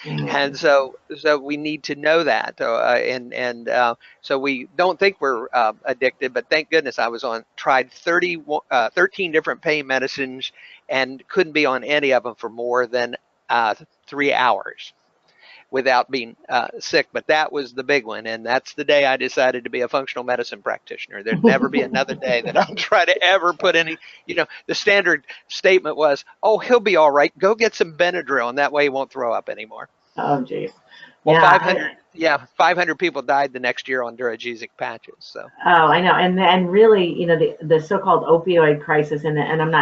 And so we need to know that, and so we don't think we're addicted, but thank goodness I was tried 13 different pain medicines and couldn't be on any of them for more than 3 hours without being sick. But that was the big one, and that's the day I decided to be a functional medicine practitioner. There'd never be another day that I'll try to ever put any, the standard statement was, oh, he'll be all right, go get some Benadryl, and that way he won't throw up anymore. Oh, geez. Well, Yeah. 500 people died the next year on Duragesic patches. So. Oh, I know, and really, the so-called opioid crisis, and I'm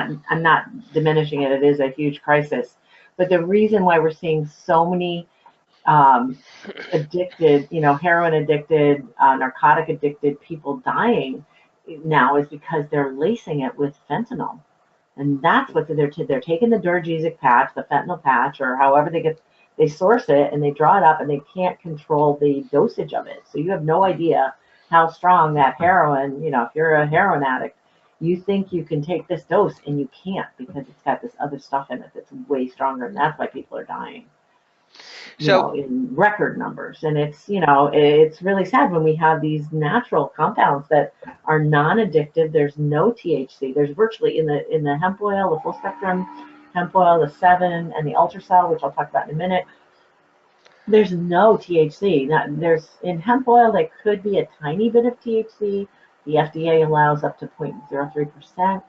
not diminishing it. It is a huge crisis, but the reason why we're seeing so many addicted, heroin addicted, narcotic addicted people dying now is because they're lacing it with fentanyl, and that's what they're taking the Duragesic patch, the fentanyl patch, or however they source it, and they draw it up, and they can't control the dosage of it. So you have no idea how strong that heroin. If you're a heroin addict, you think you can take this dose, and you can't, because it's got this other stuff in it that's way stronger, and that's why people are dying. In record numbers. And it's really sad when we have these natural compounds that are non-addictive. There's no THC. There's virtually in the hemp oil, the full spectrum hemp oil, the 7 and the Ultracell, which I'll talk about in a minute. There's no THC. In hemp oil, there could be a tiny bit of THC. The FDA allows up to 0.03%.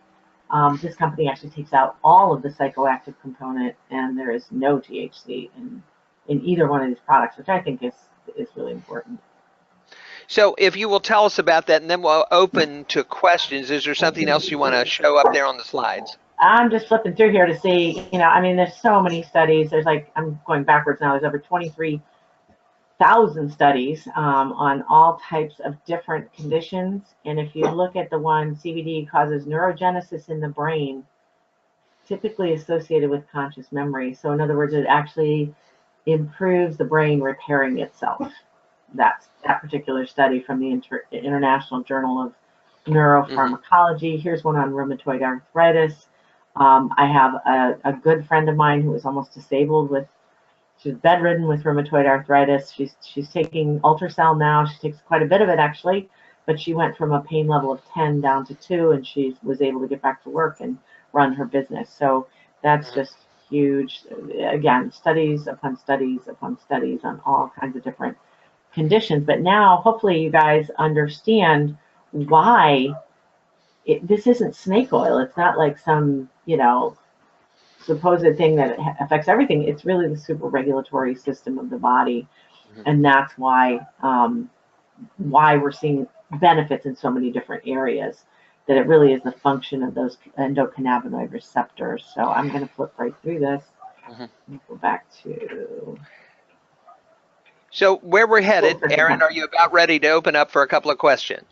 This company actually takes out all of the psychoactive component, and there is no THC in either one of these products, which I think is really important. So if you will tell us about that, and then we'll open to questions. Is there something else you want to show up there on the slides? I'm just flipping through here to see, there's so many studies. I'm going backwards now. There's over 23,000 studies on all types of different conditions. And if you look at the one, CBD causes neurogenesis in the brain, typically associated with conscious memory. So in other words, it actually improves the brain repairing itself. That's that particular study from the International Journal of Neuropharmacology. Here's one on rheumatoid arthritis. I have a good friend of mine who was almost disabled she's bedridden with rheumatoid arthritis. She's taking Ultracell now. She takes quite a bit of it, actually, but she went from a pain level of 10 down to 2, and she was able to get back to work and run her business. So that's just huge. Again, studies upon studies upon studies on all kinds of different conditions. But now, hopefully, you guys understand why this isn't snake oil. It's not like some, supposed thing that affects everything. It's really the super regulatory system of the body, and that's why we're seeing benefits in so many different areas. That it really is the function of those endocannabinoid receptors. So I'm going to flip right through this. Go back to. So where we're headed, Erin, are you about ready to open up for a couple of questions?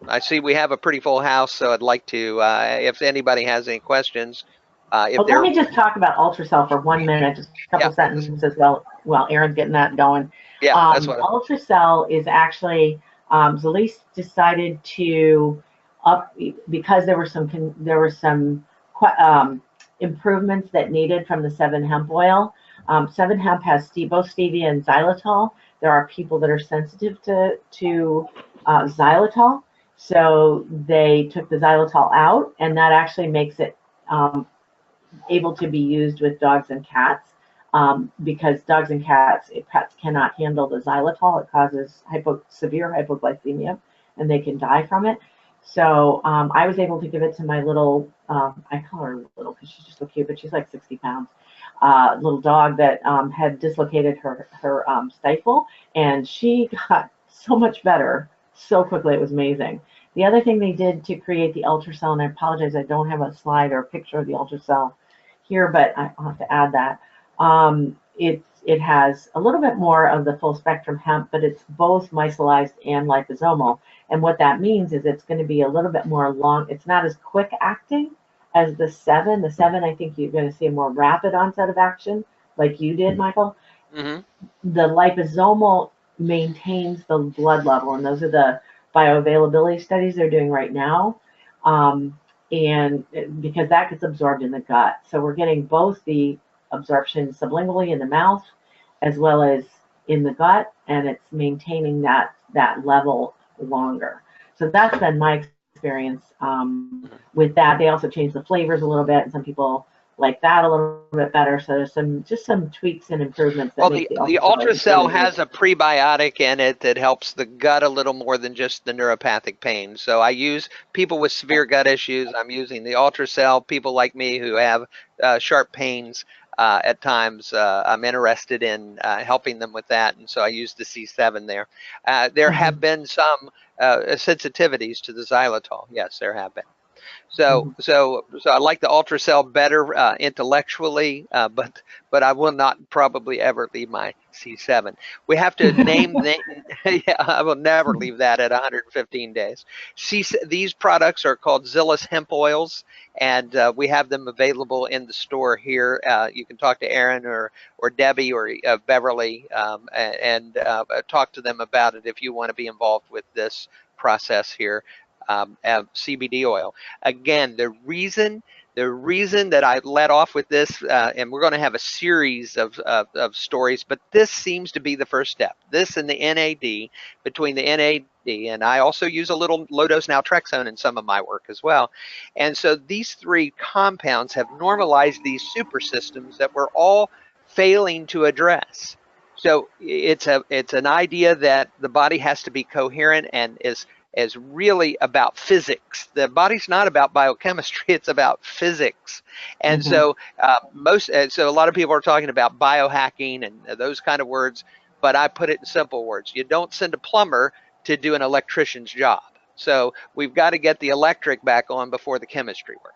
I see we have a pretty full house, so I'd like to, if anybody has any questions. If Let they're, me just talk about Ultracell for 1 minute, just a couple yeah, sentences while Aaron's getting that going. yeah, that's what. Ultracell is actually, Zalise decided to because there were some improvements that needed from the 7 hemp oil. 7 hemp has both stevia and xylitol. There are people that are sensitive to xylitol, so they took the xylitol out, and that actually makes it able to be used with dogs and cats, because dogs and pets cannot handle the xylitol. It causes severe hypoglycemia, and they can die from it. So I was able to give it to my little, I call her little because she's just so cute, but she's like 60 pounds, little dog that had dislocated her stifle, and she got so much better so quickly. It was amazing. The other thing they did to create the Ultracell, and I apologize, I don't have a slide or a picture of the Ultracell here, but I'll have to add that. It has a little bit more of the full spectrum hemp, but it's both micellized and liposomal. And what that means is it's going to be a little bit more long. It's not as quick acting as the 7. The 7, I think you're going to see a more rapid onset of action, like you did, Michael. Mm-hmm. The liposomal maintains the blood level, and those are the bioavailability studies they're doing right now. And because that gets absorbed in the gut. So we're getting both the absorption sublingually in the mouth as well as in the gut, and it's maintaining that level longer. So that's been my experience with that. They also changed the flavors a little bit, and some people like that a little bit better. So there's some tweaks and improvements that make the Ultracell has a prebiotic in it that helps the gut a little more than just the neuropathic pain. So I use people with severe gut issues. I'm using the Ultracell. People like me who have sharp pains at times, I'm interested in helping them with that, and so I use the C7 there. There have been some sensitivities to the xylitol. Yes, there have been. So I like the Ultracell better intellectually, but I will not probably ever leave my C7. We have to name yeah, I will never leave that at 115 days. These products are called Zillis hemp oils, and we have them available in the store here. You can talk to Aaron or Debbie or Beverly and talk to them about it if you want to be involved with this process here. CBD oil. Again, the reason that I let off with this, and we're going to have a series of stories, but this seems to be the first step. This and the NAD, between the NAD, and I also use a little low-dose naltrexone in some of my work as well. And so these 3 compounds have normalized these super systems that we're all failing to address. So it's an idea that the body has to be coherent and is really about physics. The body's not about biochemistry, it's about physics. And so so a lot of people are talking about biohacking and those kind of words, but I put it in simple words. You don't send a plumber to do an electrician's job. So we've got to get the electric back on before the chemistry works.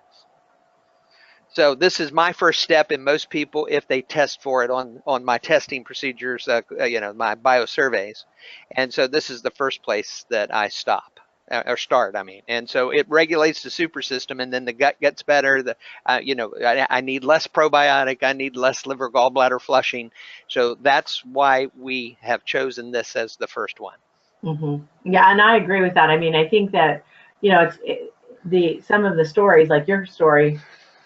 So this is my first step in most people if they test for it on my testing procedures, my biosurveys. And so this is the first place that I start. And so it regulates the super system, and then the gut gets better. I need less probiotic. I need less liver gallbladder flushing. So that's why we have chosen this as the first one. Yeah, and I agree with that. I mean, I think that, some of the stories, like your story,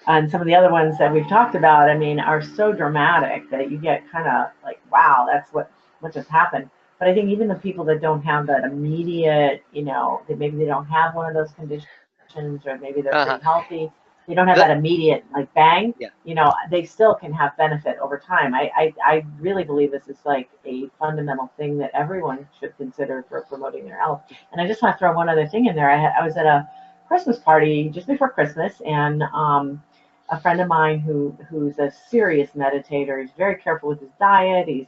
and some of the other ones that we've talked about, I mean, are so dramatic that you get kind of like, wow, that's what just happened. But I think even the people that don't have that immediate, that maybe they don't have one of those conditions, or maybe they're pretty healthy, they don't have that immediate like bang, they still can have benefit over time. I really believe this is like a fundamental thing that everyone should consider for promoting their health. And I just want to throw one other thing in there. I was at a Christmas party just before Christmas, and a friend of mine who's a serious meditator. He's very careful with his diet. He's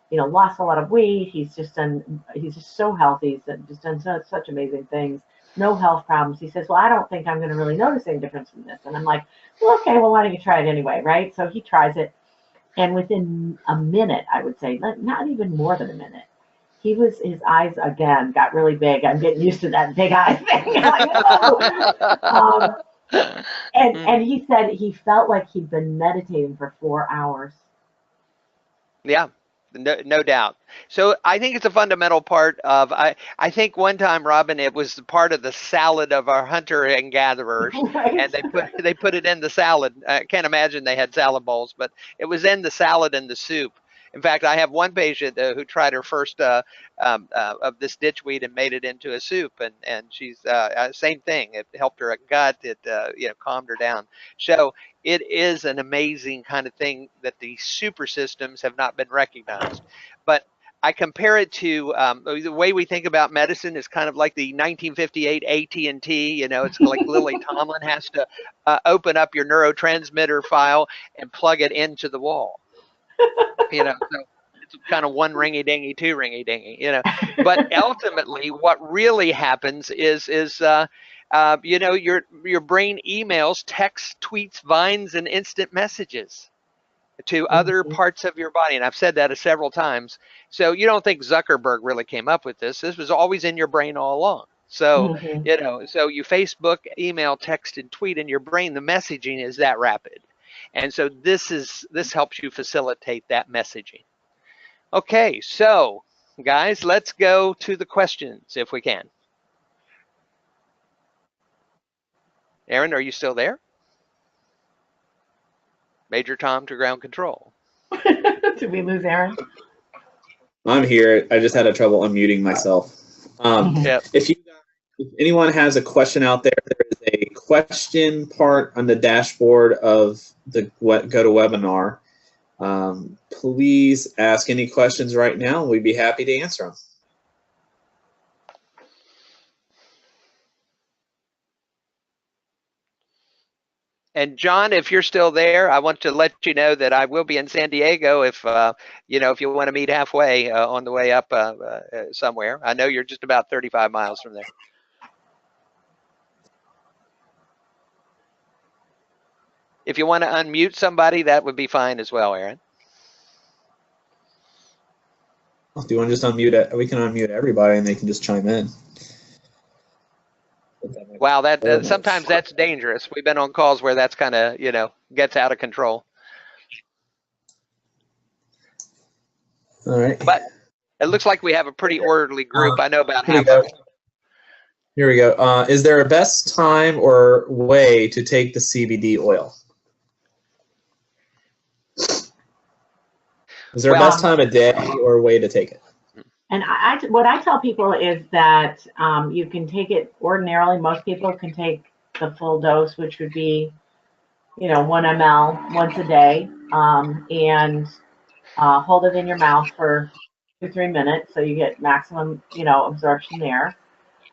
lost a lot of weight. He's just so healthy. He's just done such amazing things. No health problems. He says, well, I don't think I'm going to really notice any difference from this. And I'm like, well, okay, well, why don't you try it anyway, right? So he tries it. And within a minute, I would say, not even more than a minute, his eyes again got really big. I'm getting used to that big eye thing. And he said he felt like he'd been meditating for 4 hours. Yeah, no doubt. So I think it's a fundamental part of, I think one time, Robin, it was part of the salad of our hunter and gatherers, Right. and they put it in the salad. I can't imagine they had salad bowls, but it was in the salad and the soup. In fact, I have one patient who tried her first of this ditchweed and made it into a soup, and she's same thing. It helped her gut. It calmed her down. So it is an amazing kind of thing that these super systems have not been recognized. But I compare it to the way we think about medicine is kind of like the 1958 AT&T. You know, it's like Lily Tomlin has to open up your neurotransmitter file and plug it into the wall. You know, so it's kind of one ringy dingy, two ringy dingy. You know, but ultimately, what really happens is your brain emails, texts, tweets, vines, and instant messages to other parts of your body. And I've said that several times. So you don't think Zuckerberg really came up with this. This was always in your brain all along. So, so you Facebook, email, text, and tweet in your brain, the messaging is that rapid. And so this helps you facilitate that messaging. Okay, so guys, let's go to the questions if we can. Aaron, are you still there? Major Tom to ground control. Did we lose Aaron? I'm here. I just had trouble unmuting myself. Yep. If anyone has a question out there, there is a question part on the dashboard of the GoToWebinar. Please ask any questions right now, and we'd be happy to answer them. And John, if you're still there, I want to let you know that I will be in San Diego if if you want to meet halfway on the way up somewhere. I know you're just about 35 miles from there. If you want to unmute somebody, that would be fine as well, Aaron. Do you want to just unmute it? We can unmute everybody, and they can just chime in. Wow, that sometimes that's dangerous. We've been on calls where that's kind of gets out of control. All right. But it looks like we have a pretty orderly group. I know about half of them. Here we go. Is there a best time or way to take the CBD oil? Is there a best time of day or way to take it? And what I tell people is that you can take it ordinarily. Most people can take the full dose, which would be, 1 ml once a day, and hold it in your mouth for 2-3 minutes, so you get maximum, absorption there.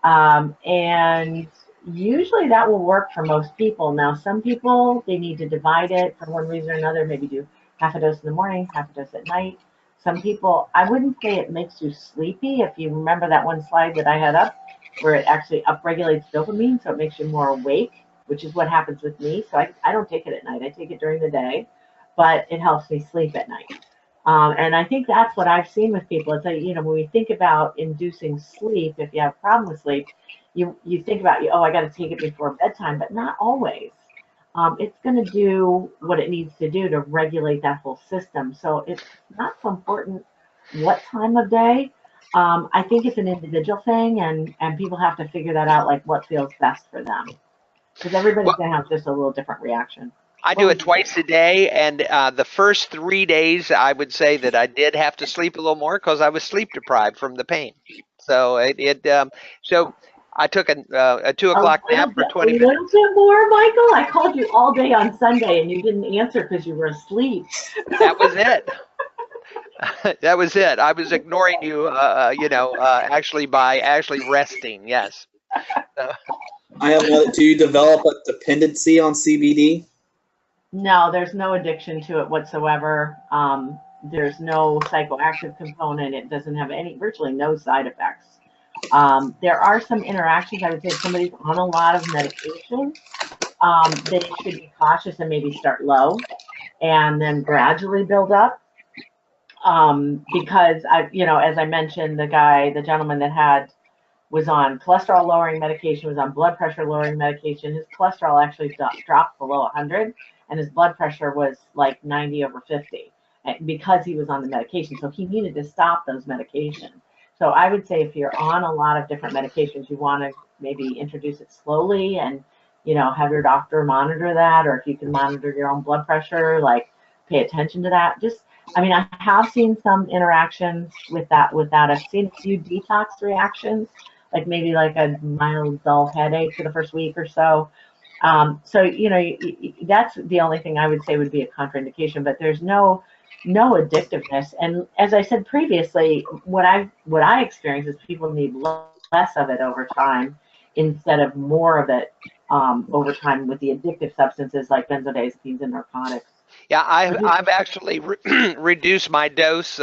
And usually that will work for most people. Now, some people, they need to divide it for one reason or another. Maybe do half a dose in the morning, half a dose at night. Some people, I wouldn't say it makes you sleepy. If you remember that one slide that I had up where it actually upregulates dopamine, so it makes you more awake, which is what happens with me. So I don't take it at night. I take it during the day, but it helps me sleep at night. And I think that's what I've seen with people. It's like, when we think about inducing sleep, if you have a problem with sleep, you think about, I got to take it before bedtime, but not always. It's going to do what it needs to do to regulate that whole system. So it's not so important what time of day. I think it's an individual thing, and people have to figure that out, like what feels best for them. Because everybody's going to have just a little different reaction. I do it twice a day, and the first 3 days, I would say that I did have to sleep a little more because I was sleep deprived from the pain. So so I took a 2 o'clock nap for 20 minutes. A little bit more, Michael. I called you all day on Sunday, and you didn't answer because you were asleep. That was it. That was it. I was ignoring you, actually by resting. Yes. I have another. Do you develop a dependency on CBD? No, there's no addiction to it whatsoever. There's no psychoactive component. It doesn't have virtually no side effects. There are some interactions. I would say if somebody's on a lot of medication, they should be cautious and maybe start low and then gradually build up. Because as I mentioned, the gentleman that was on cholesterol lowering medication, was on blood pressure lowering medication. His cholesterol actually dropped below 100, and his blood pressure was like 90/50 because he was on the medication. So he needed to stop those medications. So I would say if you're on a lot of different medications, you want to maybe introduce it slowly and, you know, have your doctor monitor that, or if you can monitor your own blood pressure, like pay attention to that. Just, I mean, I have seen some interactions with that. I've seen a few detox reactions, like maybe like a mild dull headache for the first week or so. So, you know, that's the only thing I would say would be a contraindication, but there's no addictiveness. And as I said previously, what I experience is people need less of it over time instead of more of it over time with the addictive substances like benzodiazepines and narcotics. Yeah, I've actually reduced my dose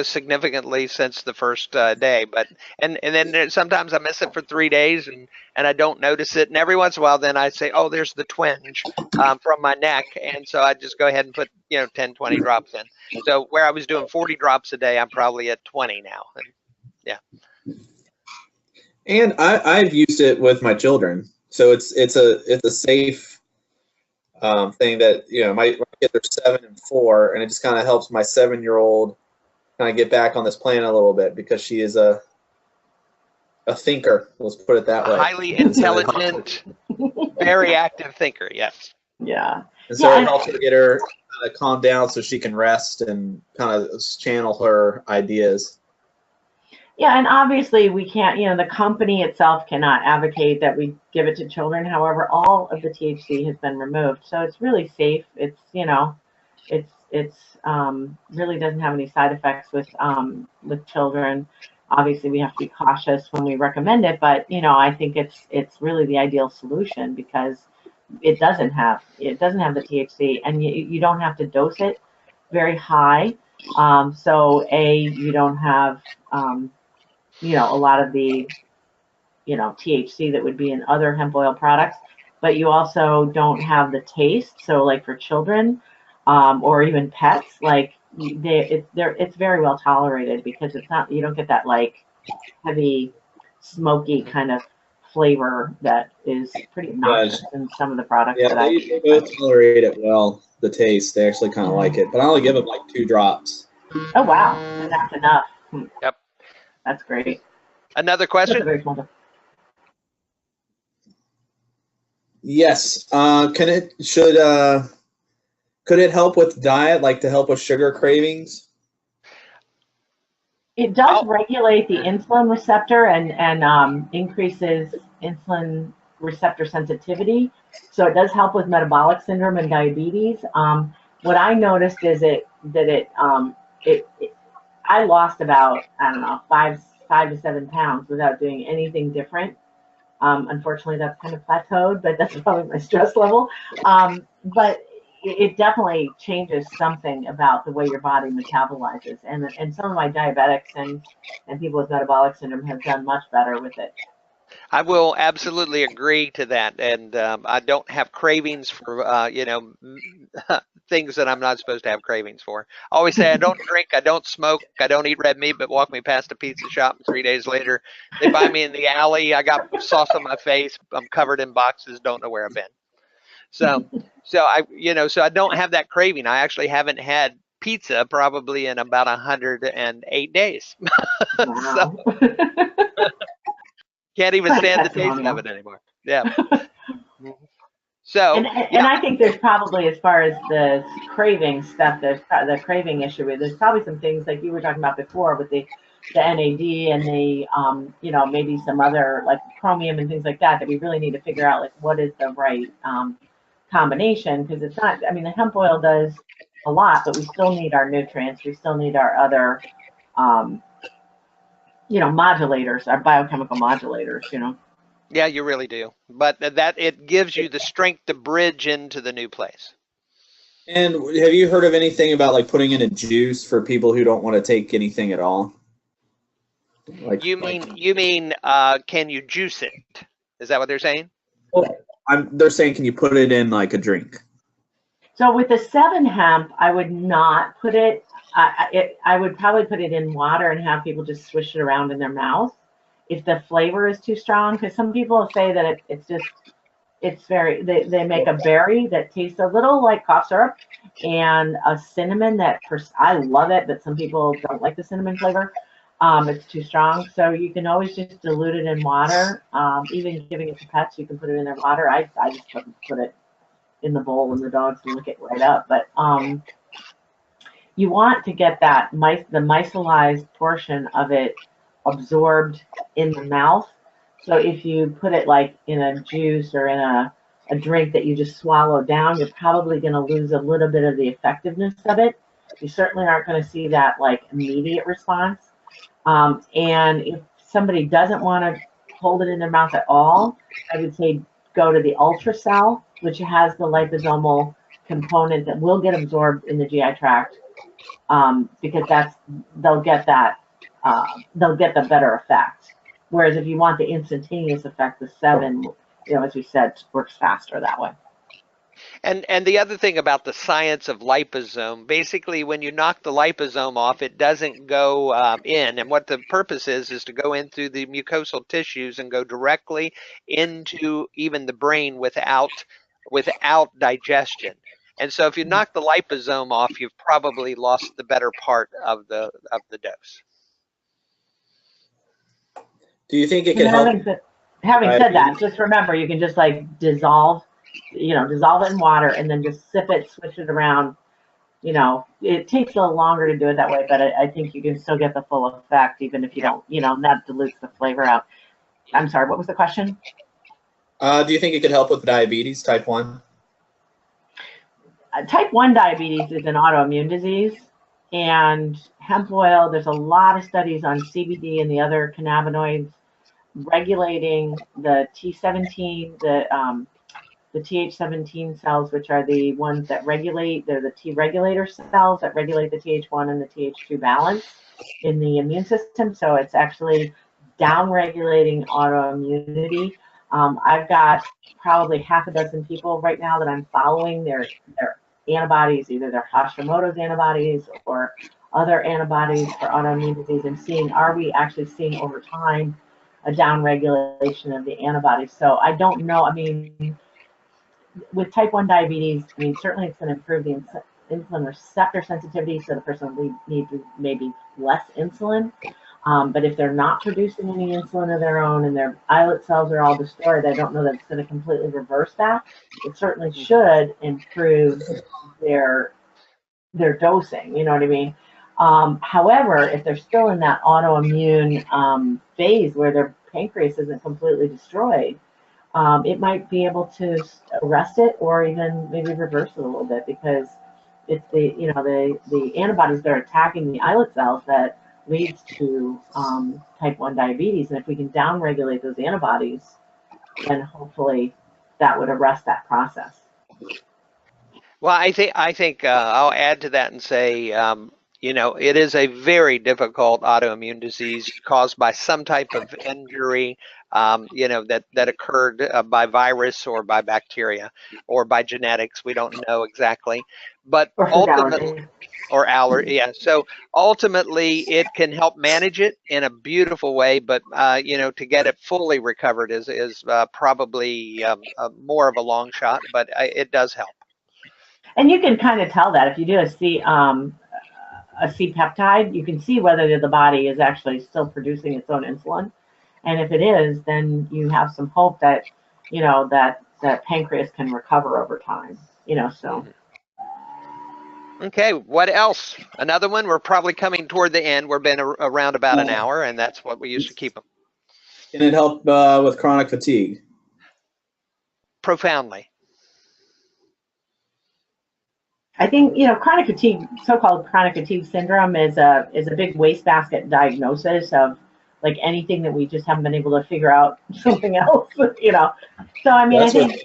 significantly since the first day, but and then sometimes I miss it for 3 days and I don't notice it, and every once in a while then I say, oh, there's the twinge from my neck, and so I just go ahead and put 10, 20 drops in. So where I was doing 40 drops a day, I'm probably at 20 now. And, yeah. And I've used it with my children, so it's a safe thing that, you know, my kids are 7 and 4, and it just kind of helps my 7-year-old kind of get back on this plan a little bit because she is a thinker. Let's put it that way. Highly intelligent, very active thinker. Yes. Yeah. And so it helps her get her calm down so she can rest and kind of channel her ideas. Yeah, and obviously we can't, you know, the company itself cannot advocate that we give it to children. However, all of the THC has been removed, so it's really safe. It's, you know, it's really doesn't have any side effects with children. Obviously, we have to be cautious when we recommend it, but you know, I think it's really the ideal solution because it doesn't have the THC, and you don't have to dose it very high. So you don't have you know, a lot of the, you know, THC that would be in other hemp oil products, but you also don't have the taste. So like for children or even pets, like it's very well tolerated because it's not, you don't get that like heavy smoky kind of flavor that is pretty obnoxious in some of the products. Yeah, they both tolerate it well, the taste. They actually kind of like it, but I only give them like 2 drops. Oh, wow. And that's enough. Yep. That's great. Another question? Yes. Could it help with diet, like to help with sugar cravings? It does regulate the insulin receptor and increases insulin receptor sensitivity. So it does help with metabolic syndrome and diabetes. What I noticed is I lost about, I don't know, 5 to 7 pounds without doing anything different. Unfortunately, that's kind of plateaued, but that's probably my stress level. But it definitely changes something about the way your body metabolizes. And some of my diabetics and people with metabolic syndrome have done much better with it. I will absolutely agree to that, and I don't have cravings for things that I'm not supposed to have cravings for. I always say I don't drink, I don't smoke, I don't eat red meat, but walk me past a pizza shop, and 3 days later they find me in the alley. I got sauce on my face, I'm covered in boxes, don't know where I've been. So I don't have that craving. I actually haven't had pizza probably in about 108 days. Wow. Can't even stand the taste of it anymore. Yeah. So, and I think there's probably, as far as the craving stuff, there's the craving issue. There's probably some things like you were talking about before with the NAD and the maybe some other like chromium and things like that we really need to figure out like what is the right combination, because it's not. I mean, the hemp oil does a lot, but we still need our nutrients. We still need our other modulators, our biochemical modulators. Yeah, you really do. But that it gives you the strength to bridge into the new place. And have you heard of anything about like putting in a juice for people who don't want to take anything at all? You mean can you juice it? Is that what they're saying? Well, they're saying, can you put it in like a drink? So with the 7 hemp, I would not put it. I would probably put it in water and have people just swish it around in their mouth. if the flavor is too strong, because some people say that it's very, they make a berry that tastes a little like cough syrup, and a cinnamon that, I love it, but some people don't like the cinnamon flavor. It's too strong. So you can always just dilute it in water. Even giving it to pets, you can put it in their water. I just put it in the bowl and the dogs lick it right up. But you want to get that the micellized portion of it absorbed in the mouth. So if you put it like in a juice or in a drink that you just swallow down, you're probably going to lose a little bit of the effectiveness of it. You certainly aren't going to see that like immediate response. And if somebody doesn't want to hold it in their mouth at all, I would say go to the Ultracell, which has the liposomal component that will get absorbed in the GI tract, because they'll get the better effect. Whereas if you want the instantaneous effect, the 7, as we said, works faster that way. And the other thing about the science of liposome, basically when you knock the liposome off, it doesn't go in. And what the purpose is to go in through the mucosal tissues and go directly into even the brain without digestion. And so if you knock the liposome off, you've probably lost the better part of the dose. Do you think it can help? Having said that, just remember, you can just like dissolve it in water and then just sip it, switch it around. It takes a little longer to do it that way, but I think you can still get the full effect even if you don't, that dilutes the flavor out. I'm sorry, what was the question? Do you think it could help with diabetes, type 1? Type 1 diabetes is an autoimmune disease, and hemp oil, there's a lot of studies on CBD and the other cannabinoids regulating the T17, the Th17 cells, which are the ones that regulate, they're the T regulator cells that regulate the Th1 and the Th2 balance in the immune system. So it's actually down-regulating autoimmunity. I've got probably half a dozen people right now that I'm following their antibodies, either their Hashimoto's antibodies or other antibodies for autoimmune disease, and seeing, are we actually seeing over time a down-regulation of the antibodies? So I don't know. I mean, with type 1 diabetes, certainly it's going to improve the insulin receptor sensitivity, so the person will need maybe less insulin. But if they're not producing any insulin of their own and their islet cells are all destroyed, I don't know that it's going to completely reverse that. It certainly should improve their dosing, you know what I mean? However, if they're still in that autoimmune phase where their pancreas isn't completely destroyed, it might be able to arrest it or even maybe reverse it a little bit, because it's the antibodies that are attacking the islet cells that leads to type 1 diabetes. And if we can downregulate those antibodies, then hopefully that would arrest that process. Well, I think I'll add to that and say, it is a very difficult autoimmune disease caused by some type of injury, that occurred by virus or by bacteria or by genetics. We don't know exactly, but ultimately, or allergy. Yeah. So ultimately, it can help manage it in a beautiful way, but to get it fully recovered is probably more of a long shot, but it does help. And you can kind of tell that if you do a C-peptide, you can see whether the body is actually still producing its own insulin. And if it is, then you have some hope that, that pancreas can recover over time, so. Okay, what else? Another one? We're probably coming toward the end. We've been around about an hour, and that's what we used to keep them. Can it help with chronic fatigue? Profoundly. I think, chronic fatigue, so-called chronic fatigue syndrome, is a big wastebasket diagnosis of like anything that we just haven't been able to figure out something else, So I mean, I think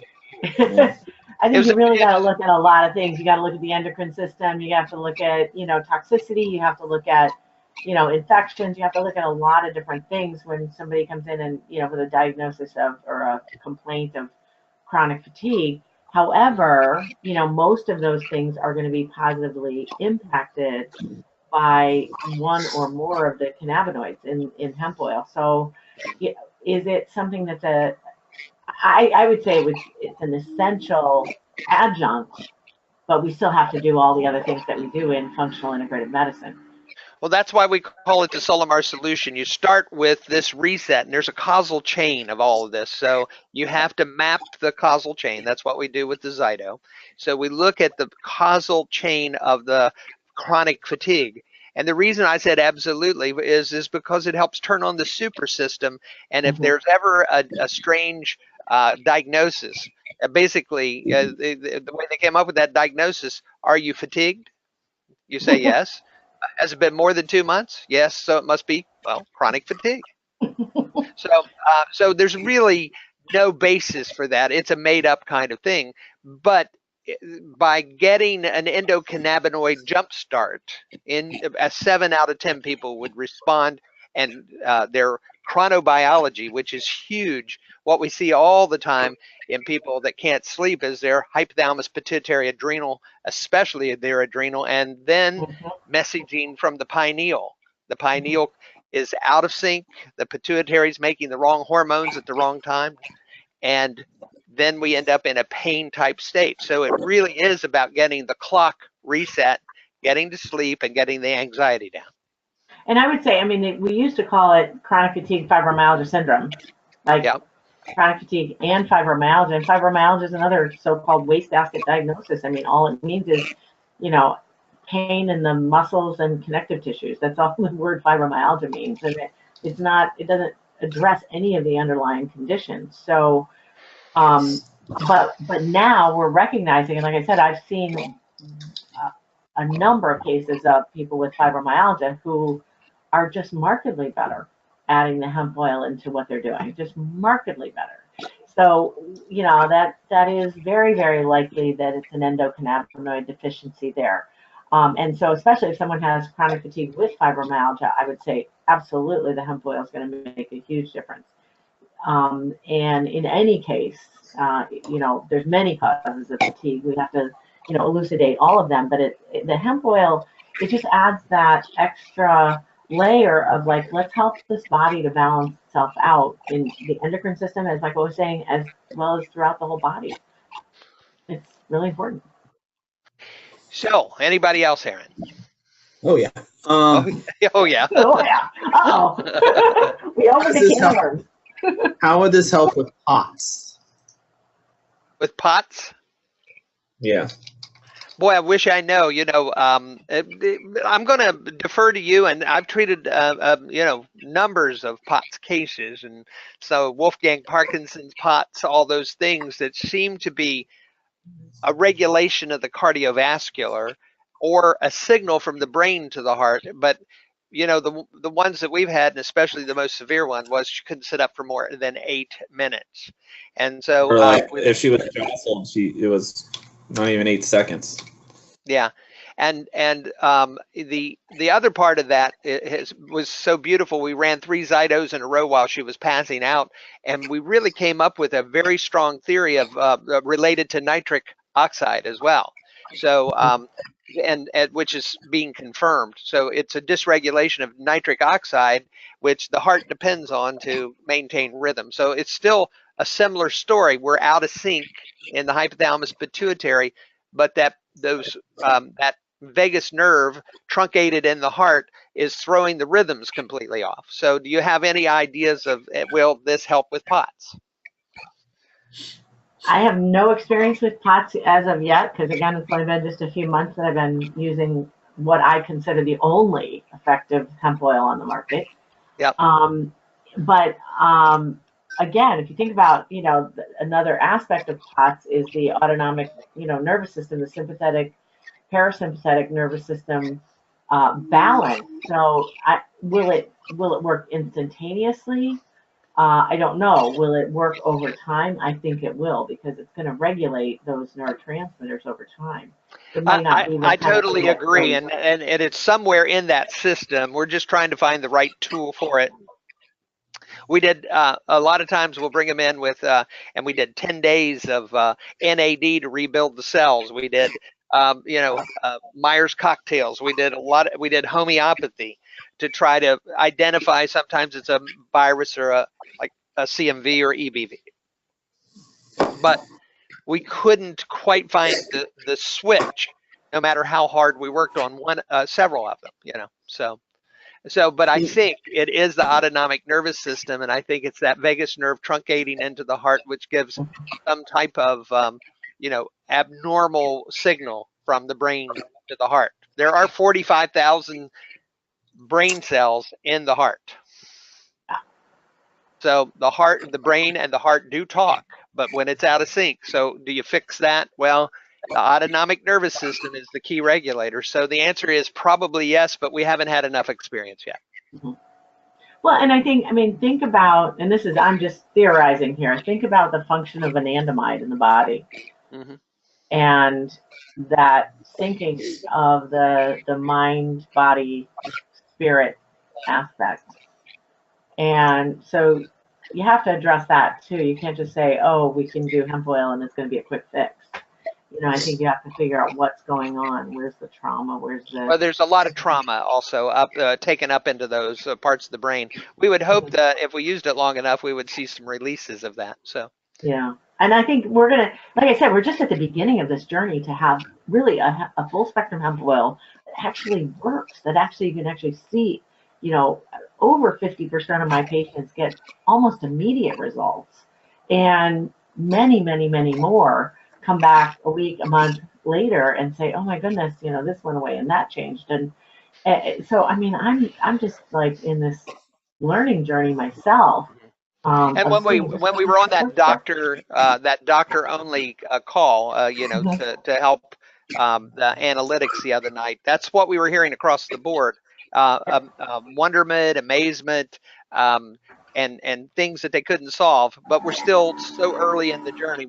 you really got to look at a lot of things. You got to look at the endocrine system. You have to look at toxicity. You have to look at infections. You have to look at a lot of different things when somebody comes in and with a diagnosis of or a complaint of chronic fatigue. However, most of those things are going to be positively impacted by one or more of the cannabinoids in hemp oil. So, Is it something that's I would say it's an essential adjunct, but we still have to do all the other things that we do in functional integrated medicine. Well, that's why we call it the Solimar solution. You start with this reset, and there's a causal chain of all of this. So you have to map the causal chain. That's what we do with the Zyto. So we look at the causal chain of the chronic fatigue. And the reason I said absolutely is because it helps turn on the super system. And if there's ever a strange diagnosis, basically, the way they came up with that diagnosis, are you fatigued? You say yes. Has it been more than 2 months? Yes, so it must be, well, chronic fatigue. So there's really no basis for that. It's a made-up kind of thing. But by getting an endocannabinoid jumpstart, in 7 out of 10 people would respond, and their chronobiology, which is huge. What we see all the time in people that can't sleep is their hypothalamus, pituitary, adrenal, especially their adrenal, and then messaging from the pineal. The pineal is out of sync. The pituitary is making the wrong hormones at the wrong time, and then we end up in a pain type state. So it really is about getting the clock reset, getting to sleep, and getting the anxiety down. And I would say, I mean, we used to call it chronic fatigue fibromyalgia syndrome, like chronic fatigue and fibromyalgia. And fibromyalgia is another so-called wastebasket diagnosis. I mean, all it means is, pain in the muscles and connective tissues. That's all the word fibromyalgia means. And it doesn't address any of the underlying conditions. So, but now we're recognizing, and like I said, I've seen a number of cases of people with fibromyalgia who are just markedly better adding the hemp oil into what they're doing, just markedly better. So, that is very, very likely that it's an endocannabinoid deficiency there. And so especially if someone has chronic fatigue with fibromyalgia, I would say absolutely the hemp oil is going to make a huge difference. And in any case, there's many causes of fatigue. We have to, elucidate all of them, but the hemp oil, it just adds that extra layer of like, let's help this body to balance itself out in the endocrine system, as Michael was saying, as well as throughout the whole body. It's really important. So, anybody else, Aaron? Oh yeah. Oh yeah. Oh yeah. Oh, we opened the can of worms. How would this help with POTS? With POTS? Yeah. Boy, I wish I know. I'm going to defer to you, and I've treated, numbers of POTS cases, and so Wolfgang Parkinson's POTS, all those things that seem to be a regulation of the cardiovascular or a signal from the brain to the heart. But the ones that we've had, and especially the most severe one, was she couldn't sit up for more than 8 minutes. And so if she was jostled, it was not even 8 seconds. Yeah, and the other part of that was so beautiful. We ran 3 Zytos in a row while she was passing out, and we really came up with a very strong theory of related to nitric oxide as well. So and which is being confirmed. So it's a dysregulation of nitric oxide, which the heart depends on to maintain rhythm. So it's still a similar story. We're out of sync in the hypothalamus pituitary, but that vagus nerve truncated in the heart is throwing the rhythms completely off. So do you have any ideas of, will this help with POTS? I have no experience with POTS as of yet, because again, it's only been just a few months that I've been using what I consider the only effective hemp oil on the market. Yep. But again, if you think about, another aspect of POTS is the autonomic, nervous system, the sympathetic, parasympathetic nervous system balance. So will it work instantaneously? I don't know. Will it work over time? I think it will, because it's going to regulate those neurotransmitters over time. It might not be I totally agree, and it's somewhere in that system. We're just trying to find the right tool for it. We did a lot of times we'll bring them in with, and we did 10 days of NAD to rebuild the cells. We did, Myers cocktails. We did homeopathy. to try to identify. Sometimes it's a virus or like a CMV or EBV, but we couldn't quite find the switch, no matter how hard we worked on several of them, but I think it is the autonomic nervous system, and I think it's that vagus nerve truncating into the heart, which gives some type of abnormal signal from the brain to the heart. There are 45,000 brain cells in the heart. So the brain and the heart do talk, but when it's out of sync. So do you fix that? Well, the autonomic nervous system is the key regulator. So the answer is probably yes, but we haven't had enough experience yet. Well, and think about, and I'm just theorizing here, think about the function of anandamide in the body. And that syncing of the mind, body, spirit aspect. And so you have to address that too. You can't just say, oh, we can do hemp oil and it's going to be a quick fix. I think you have to figure out what's going on. Where's the trauma? Well, there's a lot of trauma also taken up into those parts of the brain. We would hope that if we used it long enough, we would see some releases of that. So yeah. And I think we're going to, like I said, we're just at the beginning of this journey to have really a full spectrum hemp oil that actually works, that actually you can actually see, over 50% of my patients get almost immediate results. And many, many, many more come back a week, a month later and say, oh my goodness, this went away and that changed. And so, I'm just like in this learning journey myself. And when we were on that doctor only call, to help the analytics the other night, that's what we were hearing across the board: wonderment, amazement, and things that they couldn't solve. But we're still so early in the journey,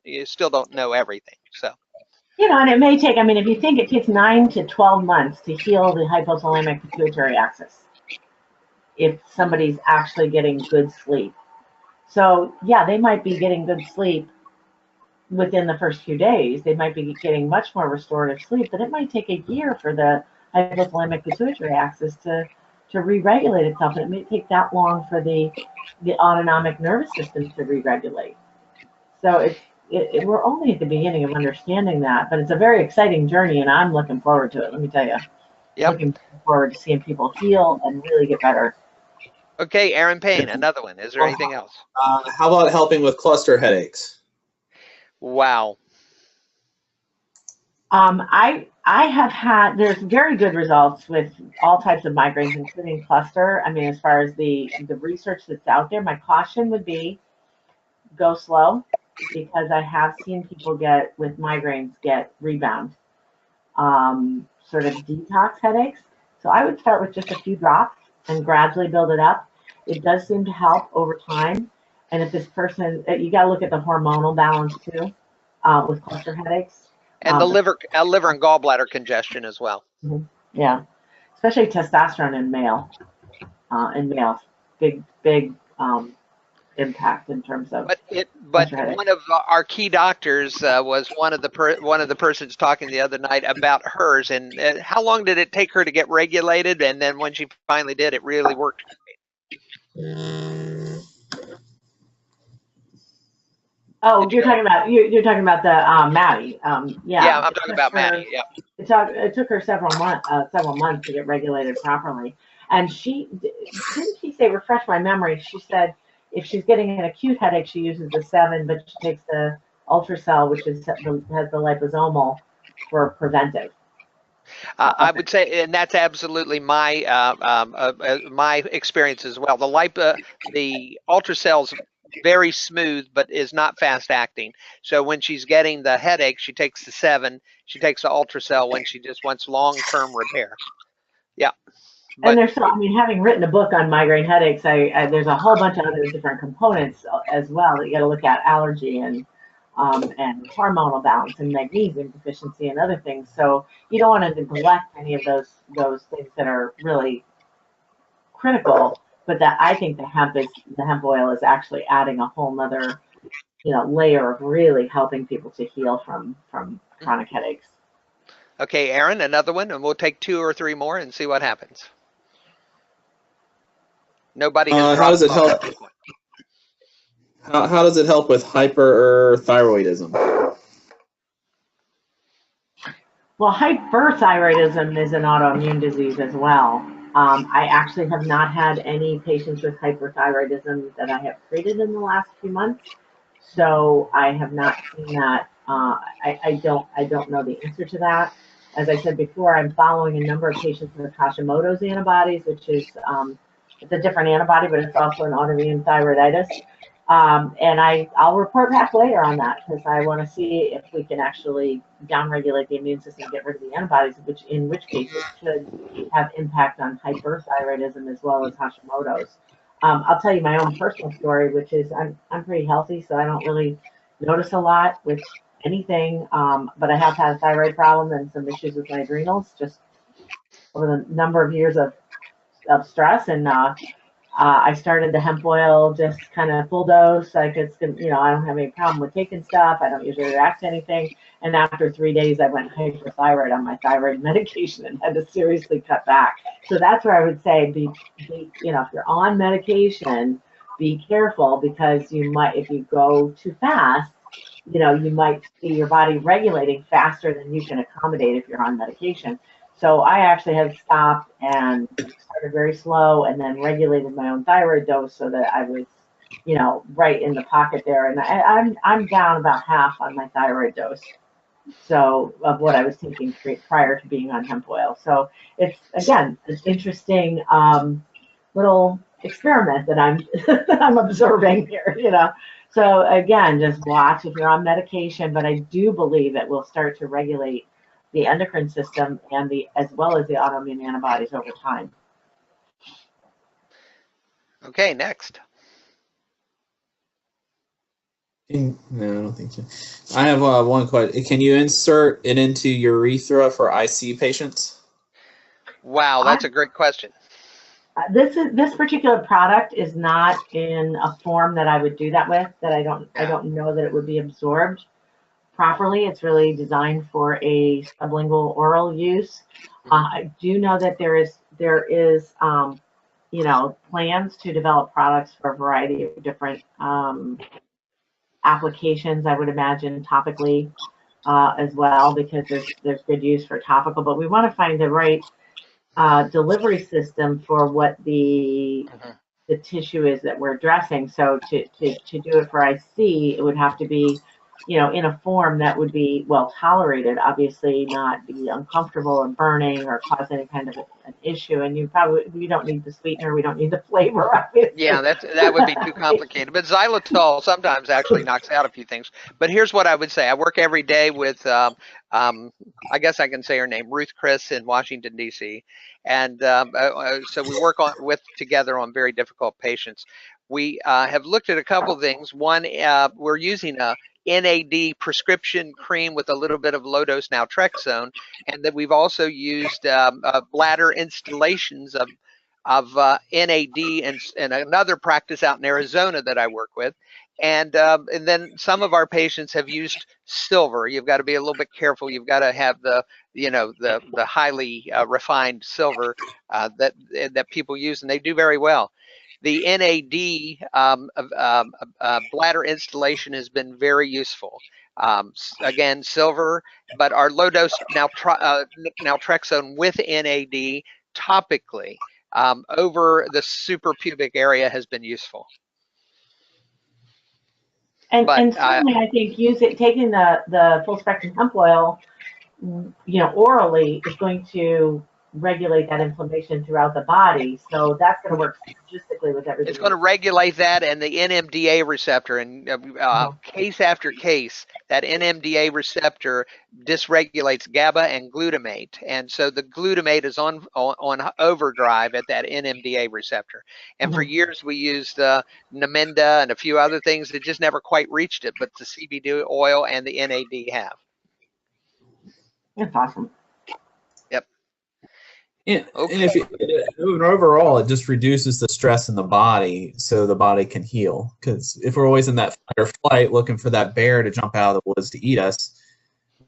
you still don't know everything. So. And it may take, if you think it takes 9 to 12 months to heal the hypothalamic pituitary axis, if somebody's actually getting good sleep. So yeah, they might be getting good sleep within the first few days. They might be getting much more restorative sleep, but it might take a year for the hypothalamic pituitary axis to re-regulate itself. And it may take that long for the autonomic nervous system to re-regulate. So we're only at the beginning of understanding that, but it's a very exciting journey, and I'm looking forward to it. Let me tell you. Yep. Looking forward to seeing people heal and really get better. Okay, Aaron Payne, another one. Is there anything else? How about helping with cluster headaches? Wow. I have had, there's very good results with all types of migraines, including cluster. As far as the research that's out there, my caution would be go slow, because I have seen people with migraines get rebound, sort of detox headaches. So I would start with just a few drops and gradually build it up. It does seem to help over time. And if this person, you got to look at the hormonal balance too, with cluster headaches. And the liver and gallbladder congestion as well. Yeah, especially testosterone in males. Big impact in terms of. But one of our key doctors was one of the persons talking the other night about hers, and how long did it take her to get regulated? And then when she finally did, it really worked. Oh, you're talking about the Maddie. Yeah, I'm talking about Maddie. Yeah. It took her several months to get regulated properly, and didn't she say, refresh my memory? She said if she's getting an acute headache, she uses the 7, but she takes the Ultracell, which has the liposomal for preventive. I would say, and that's absolutely my experience as well. The Ultracell's very smooth, but is not fast acting. So when she's getting the headache, she takes the 7. She takes the Ultracell when she just wants long-term repair. Yeah. And there's having written a book on migraine headaches, there's a whole bunch of other different components as well that you got to look at: allergy and hormonal balance and magnesium deficiency and other things. So you don't want to neglect any of those things that are really critical. But I think the hemp oil is actually adding a whole nother, layer of really helping people to heal from chronic headaches. Okay, Aaron, another one, and we'll take 2 or 3 more and see what happens. Nobody has How does it dropped the ball help? at this point. How does it help with hyperthyroidism? Well, hyperthyroidism is an autoimmune disease as well. I actually have not had any patients with hyperthyroidism that I have treated in the last few months, so I have not seen that. I don't know the answer to that. As I said before, I'm following a number of patients with Hashimoto's antibodies, which is it's a different antibody, but it's also an autoimmune thyroiditis. And I'll report back later on that because I want to see if we can actually downregulate the immune system, get rid of the antibodies, in which case it should have impact on hyperthyroidism as well as Hashimoto's. I'll tell you my own personal story, which is I'm pretty healthy, so I don't really notice a lot with anything. But I have had a thyroid problem and some issues with my adrenals just over the number of years of stress, and I started the hemp oil just kind of full dose. Like I don't have any problem with taking stuff. I don't usually react to anything. And after 3 days, I went hyperthyroid on my thyroid medication and had to seriously cut back. So that's where I would say, if you're on medication, be careful because you might, if you go too fast, you might see your body regulating faster than you can accommodate if you're on medication. So I actually had stopped and started very slow and then regulated my own thyroid dose so that I was, right in the pocket there. And I'm down about half on my thyroid dose. So of what I was taking prior to being on hemp oil. So it's, again, an interesting little experiment that I'm observing here, So again, just watch if you're on medication, but I do believe it will start to regulate the endocrine system and as well as the autoimmune antibodies over time. Okay, next. No, I don't think so. I have one question. Can you insert it into urethra for IC patients? Wow, that's a great question. This particular product is not in a form that I would do that with. That I don't know that it would be absorbed properly. It's really designed for a sublingual oral use. I do know that there is plans to develop products for a variety of different applications. I would imagine topically as well, because there's good use for topical. But we want to find the right delivery system for what the tissue is that we're addressing. So to do it for IC, it would have to be in a form that would be well tolerated, obviously not be uncomfortable or burning or cause any kind of an issue. And we don't need the sweetener, we don't need the flavor, obviously. Yeah, that would be too complicated. But xylitol sometimes actually knocks out a few things. But here's what I would say. I work every day with, I guess I can say her name, Ruth Chris in Washington, D.C. And so we work together on very difficult patients. We have looked at a couple of things. One, we're using a NAD prescription cream with a little bit of low-dose naltrexone, and that we've also used bladder installations of NAD and another practice out in Arizona that I work with. And then some of our patients have used silver. You've got to be a little bit careful. You've got to have the highly refined silver that people use, and they do very well. The NAD bladder installation has been very useful. Again, silver, but our low-dose naltrexone with NAD topically over the suprapubic area has been useful. And certainly, I think taking the full spectrum hemp oil, orally is going to regulate that inflammation throughout the body. So that's going to work synergistically with everything. It's going to regulate that and the NMDA receptor. And case after case, that NMDA receptor dysregulates GABA and glutamate. And so the glutamate is on overdrive at that NMDA receptor. And for years we used Namenda and a few other things that just never quite reached it, but the CBD oil and the NAD have. That's awesome. Yep. And overall, it just reduces the stress in the body so the body can heal. Because if we're always in that fight or flight looking for that bear to jump out of the woods to eat us,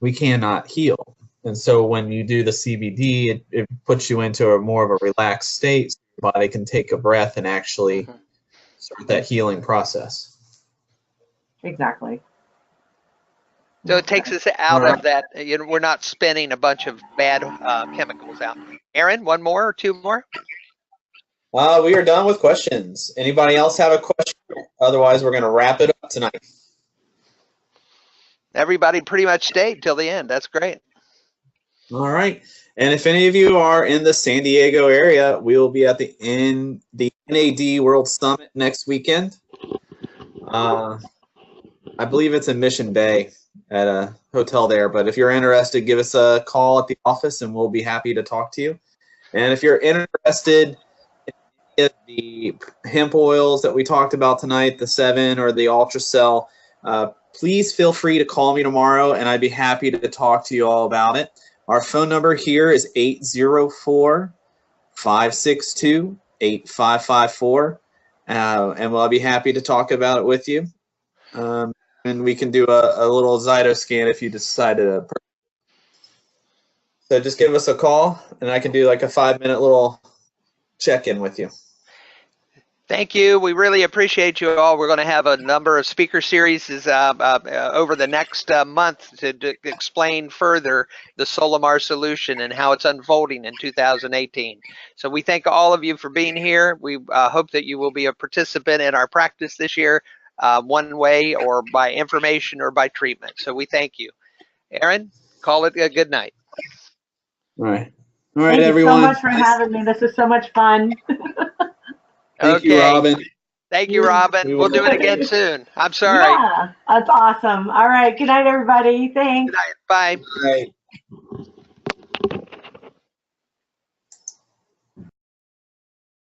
we cannot heal. And so when you do the CBD, it puts you into more of a relaxed state. So your body can take a breath and actually start that healing process. Exactly. So it takes us out of that. You know, we're not spinning a bunch of bad chemicals out. Aaron, one more or two more? We are done with questions. Anybody else have a question? Otherwise, we're going to wrap it up tonight. Everybody pretty much stayed till the end. That's great. All right. And if any of you are in the San Diego area, we will be at the NAD World Summit next weekend. I believe it's in Mission Bay at a hotel there. But if you're interested, give us a call at the office and we'll be happy to talk to you. And if you're interested in the hemp oils that we talked about tonight, the 7 or the Ultracell, please feel free to call me tomorrow and I'd be happy to talk to you all about it. Our phone number here is 804-562-8554. And I'll be happy to talk about it with you. And we can do a little Zyto scan if you decide to. So just give us a call and I can do like a 5-minute little check-in with you. Thank you. We really appreciate you all. We're going to have a number of speaker series over the next month to explain further the Solimar solution and how it's unfolding in 2018. So we thank all of you for being here. We hope that you will be a participant in our practice this year, one way or by information or by treatment. So we thank you. Aaron, call it a good night. All right. All right, Thank everyone. you so much for having me. This was so much fun. Thank you, Robin. Thank you, Robin. We'll do it again soon. I'm sorry. Yeah, that's awesome. All right. Good night, everybody. Thanks. Good night. Bye. All right.